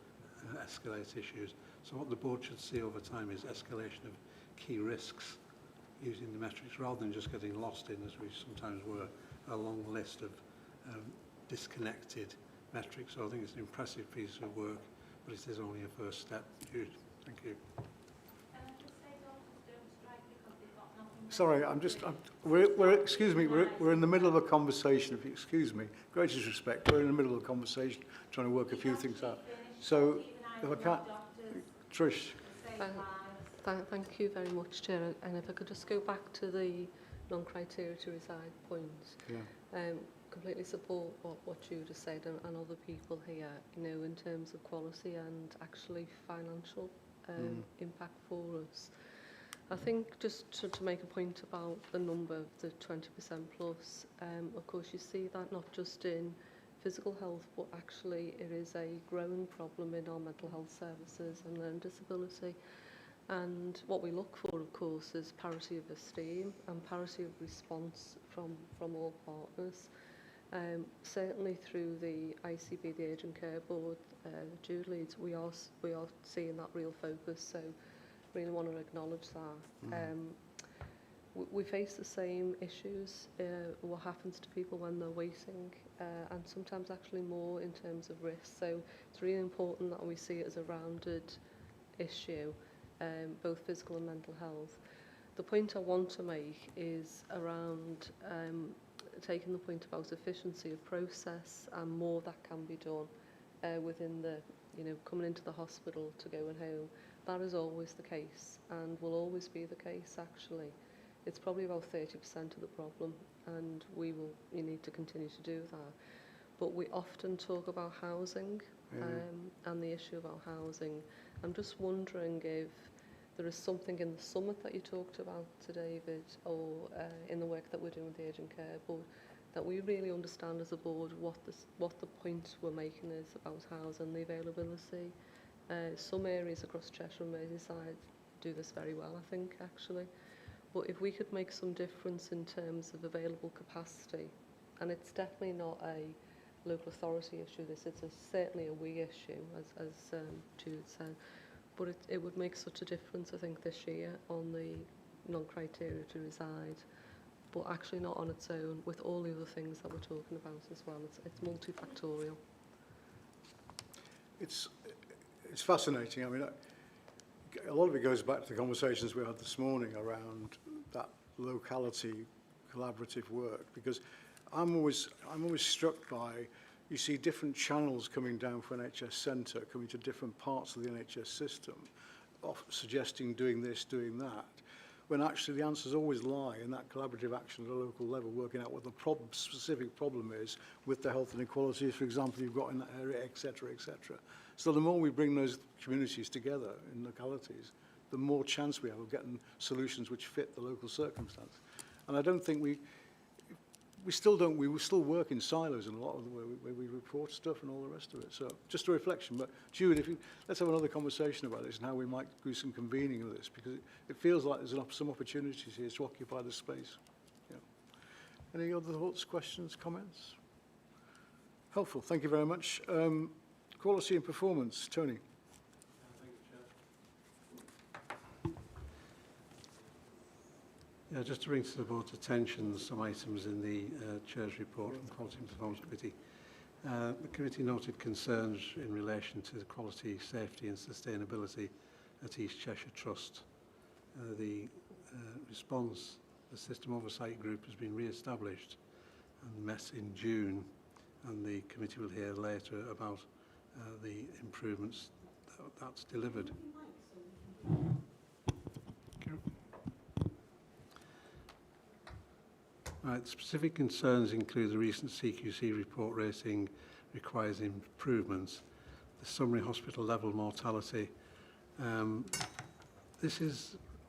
escalate issues. So what the board should see over time is escalation of key risks using the metrics rather than just getting lost in, as we sometimes were, a long list of disconnected metrics. So I think it's an impressive piece of work, but it is only a first step. Jude, thank you. Sorry, excuse me, we're in the middle of a conversation, if you excuse me. Greatest respect, we're in the middle of a conversation trying to work a few things out. So, if I can't, Trish. Thank you very much, Chair. And if I could just go back to the non-criteria to reside point. Yeah. Completely support what Jude has said and other people here, you know, in terms of quality and actually financial impact for us. I think just to make a point about the number of the 20% plus, of course you see that not just in physical health, but actually it is a growing problem in our mental health services and learning disability. And what we look for, of course, is parity of esteem and parity of response from all partners. Certainly through the ICB, the Aged Care Board, Jude leads, we are seeing that real focus. So really want to acknowledge that. We face the same issues, what happens to people when they're waiting, and sometimes actually more in terms of risk. So it's really important that we see it as a rounded issue, both physical and mental health. The point I want to make is around taking the point about efficiency of process and more that can be done within the, you know, coming into the hospital to going home. That is always the case and will always be the case actually. It's probably about 30% of the problem and you need to continue to do that. But we often talk about housing and the issue about housing. I'm just wondering if there is something in the summit that you talked about today, David, or in the work that we're doing with the Aged Care Board, that we really understand as a board what the point we're making is about housing, the availability. Some areas across Cheshire and Merseyside do this very well, I think, actually. But if we could make some difference in terms of available capacity, and it's definitely not a local authority issue, it's certainly a we issue, as Jude said, but it would make such a difference, I think, this year on the non-criteria to reside, but actually not on its own, with all the other things that we're talking about as well. It's multifactorial. It's fascinating. I mean, a lot of it goes back to the conversations we had this morning around that locality collaborative work, because I'm always struck by, you see different channels coming down for NHS Centre, coming to different parts of the NHS system, suggesting doing this, doing that, when actually the answers always lie in that collaborative action at a local level, working out what the specific problem is with the health inequalities, for example, you've got in that area, etc., etc. So the more we bring those communities together in localities, the more chance we have of getting solutions which fit the local circumstance. And I don't think we still work in silos in a lot of the way we report stuff and all the rest of it. So just a reflection. But Jude, let's have another conversation about this and how we might do some convening of this, because it feels like there's some opportunities here to occupy the space. Yeah. Any other thoughts, questions, comments? Helpful. Thank you very much. Quality and performance. Tony. Yeah, just to bring to the board's attention some items in the Chair's report from the Quality and Performance Committee. The committee noted concerns in relation to the quality, safety and sustainability at East Cheshire Trust. The response, the System Oversight Group has been re-established and met in June, and the committee will hear later about the improvements that's delivered. Right, specific concerns include the recent CQC report rating requires improvements, the summary hospital level mortality.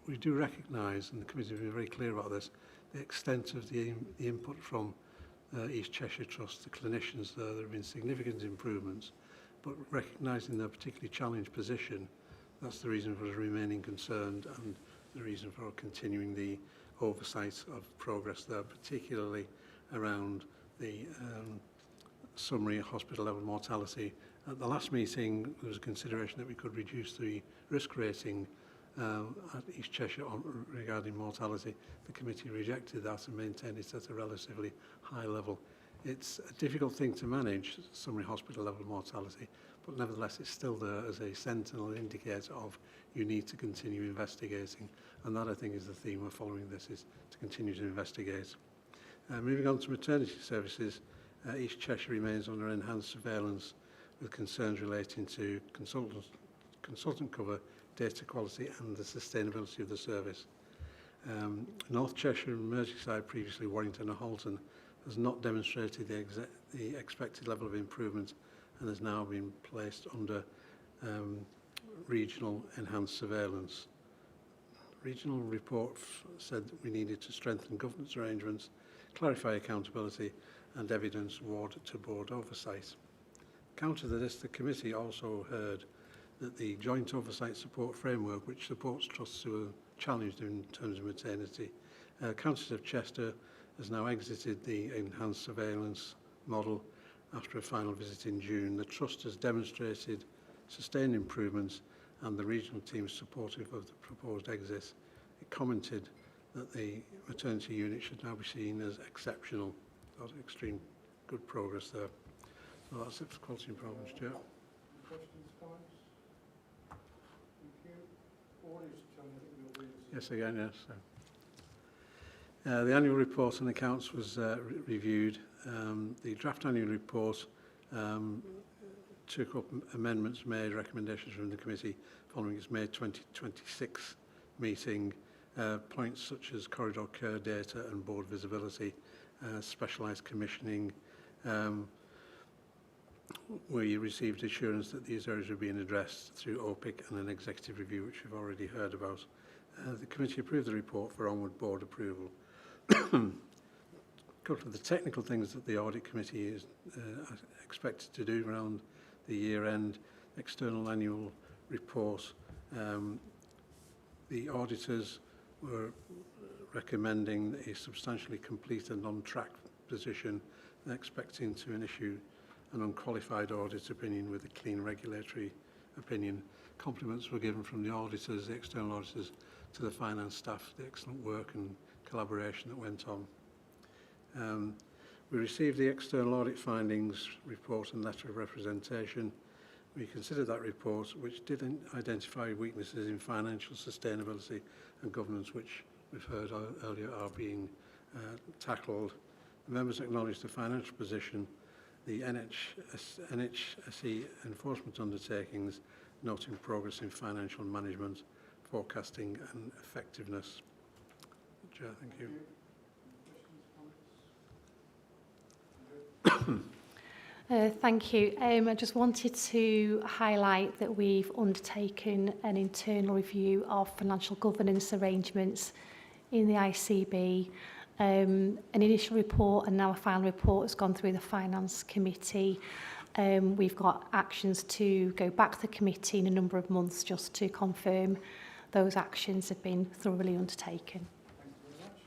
We do recognise, and the committee has been very clear about this, the extent of the input from East Cheshire Trust, the clinicians there have been significant improvements, but recognising their particularly challenged position, that's the reason for us remaining concerned and the reason for continuing the oversight of progress there, particularly around the summary hospital level mortality. At the last meeting, there was a consideration that we could reduce the risk rating at East Cheshire regarding mortality. The committee rejected that and maintained it at a relatively high level. It's a difficult thing to manage, summary hospital level mortality, but nevertheless it's still there as a sentinel indicator of you need to continue investigating, and that I think is the theme we're following this, is to continue to investigate. Moving on to maternity services, East Cheshire remains under enhanced surveillance with concerns relating to consultant cover, data quality and the sustainability of the service. North Cheshire and Merseyside, previously Warrington and Halton, has not demonstrated the expected level of improvement and has now been placed under regional enhanced surveillance. Regional report said that we needed to strengthen governance arrangements, clarify accountability and evidence ward-to-board oversight. Counter to this, the committee also heard that the joint oversight support framework, which supports trusts who are challenged in terms of maternity, Council of Chester has now exited the enhanced surveillance model after a final visit in June. The trust has demonstrated sustained improvements and the regional team is supportive of the proposed exit. It commented that the maternity unit should now be seen as exceptional. That was extreme good progress there. So that's it for quality and problems, Chair. Questions, comments? Thank you. Audit, Tony, I think you'll read this. Yes, again, yes. The annual report and accounts was reviewed. The draft annual report took up amendments made, recommendations from the committee following its May 2026 meeting. Points such as corridor care data and board visibility, specialised commissioning. We received assurance that these areas were being addressed through OPIC and an executive review, which we've already heard about. The committee approved the report for onward board approval. A couple of the technical things that the audit committee is expected to do around the year-end external annual report. The auditors were recommending a substantially complete and on-track position, expecting to issue an unqualified audit opinion with a clean regulatory opinion. Compliments were given from the auditors, the external auditors, to the finance staff, the excellent work and collaboration that went on. We received the external audit findings report and letter of representation. We considered that report, which did identify weaknesses in financial sustainability and governance, which we've heard earlier are being tackled. The members acknowledged the financial position, the NHSE enforcement undertakings, noting progress in financial management, forecasting and effectiveness. Chair, thank you. Thank you. I just wanted to highlight that we've undertaken an internal review of financial governance arrangements in the ICB. An initial report and now a final report has gone through the Finance Committee. We've got actions to go back to the committee in a number of months just to confirm those actions have been thoroughly undertaken. Thank you very much.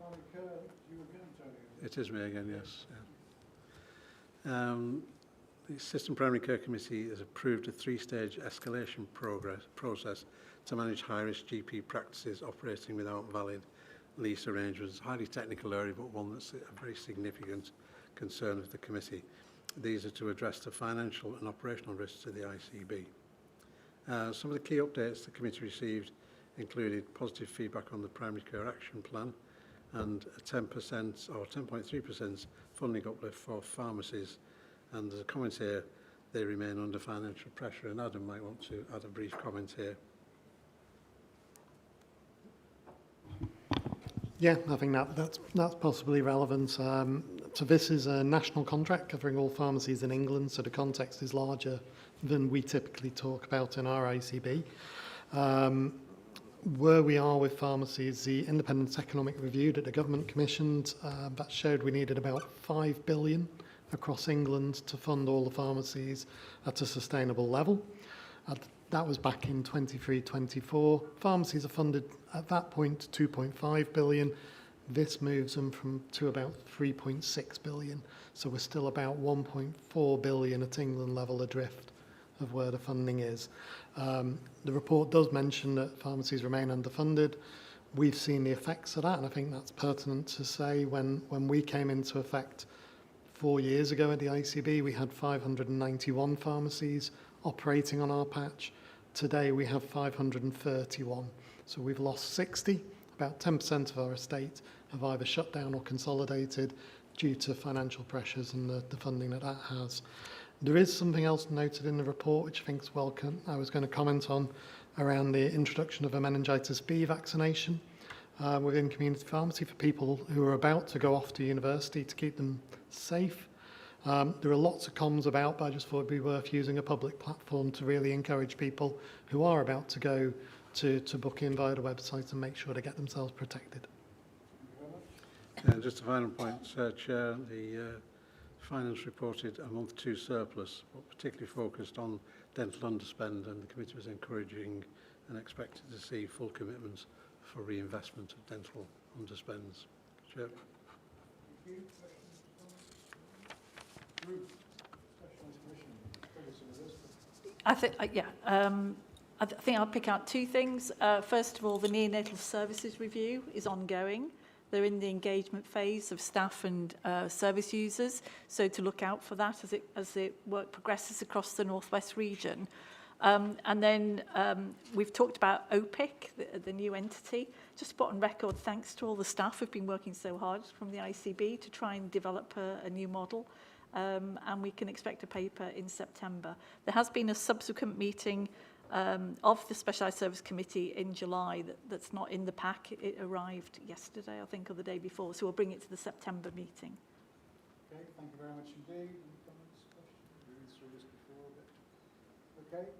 Tony Kerr, you again, Tony. It is me again, yes. Yeah. The System Primary Care Committee has approved a three-stage escalation process to manage high-risk GP practices operating without valid lease arrangements. Highly technical area, but one that's a very significant concern of the committee. These are to address the financial and operational risks to the ICB. Some of the key updates the committee received included positive feedback on the Primary Care Action Plan and a 10% or 10.3% funding uplift for pharmacies. And there's a comment here, they remain under financial pressure, and Adam might want to add a brief comment here. Yeah, I think that's possibly relevant. So this is a national contract covering all pharmacies in England, so the context is larger than we typically talk about in our ICB. Where we are with pharmacies, the independent economic review that the government commissioned, that showed we needed about 5 billion across England to fund all the pharmacies at a sustainable level. That was back in 23-24. Pharmacies are funded at that point 2.5 billion. This moves them to about 3.6 billion. So we're still about 1.4 billion at England level adrift of where the funding is. The report does mention that pharmacies remain underfunded. We've seen the effects of that, and I think that's pertinent to say. When we came into effect 4 years ago at the ICB, we had 591 pharmacies operating on our patch. Today we have 531. So we've lost 60. About 10% of our estate have either shut down or consolidated due to financial pressures and the funding that has. There is something else noted in the report which I think is welcome. I was going to comment on around the introduction of a meningitis B vaccination. within community pharmacy for people who are about to go off to university to keep them safe. There are lots of comms about, but I just thought it'd be worth using a public platform to really encourage people who are about to go to book in via the website and make sure they get themselves protected. Just a final point, Chair, the Finance reported a month 2 surplus, but particularly focused on dental underspend, and the committee was encouraging and expected to see full commitments for reinvestment of dental underspends. Chair. I think, I think I'll pick out 2 things. First of all, the neonatal services review is ongoing. They're in the engagement phase of staff and service users, so to look out for that as the work progresses across the North West region. And then we've talked about OPIC, the new entity. Just put on record, thanks to all the staff who've been working so hard from the ICB to try and develop a new model. And we can expect a paper in September. There has been a subsequent meeting of the Specialised Service Committee in July that's not in the pack. It arrived yesterday, I think, or the day before, so we'll bring it to the September meeting. Okay, thank you very much indeed. Any comments, questions? We went through this before, but okay.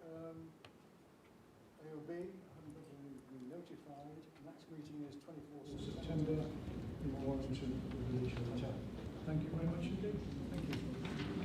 AOB, I haven't been notified. The next meeting is 24th of September in Warrington with Alicia. Thank you very much indeed. Thank you.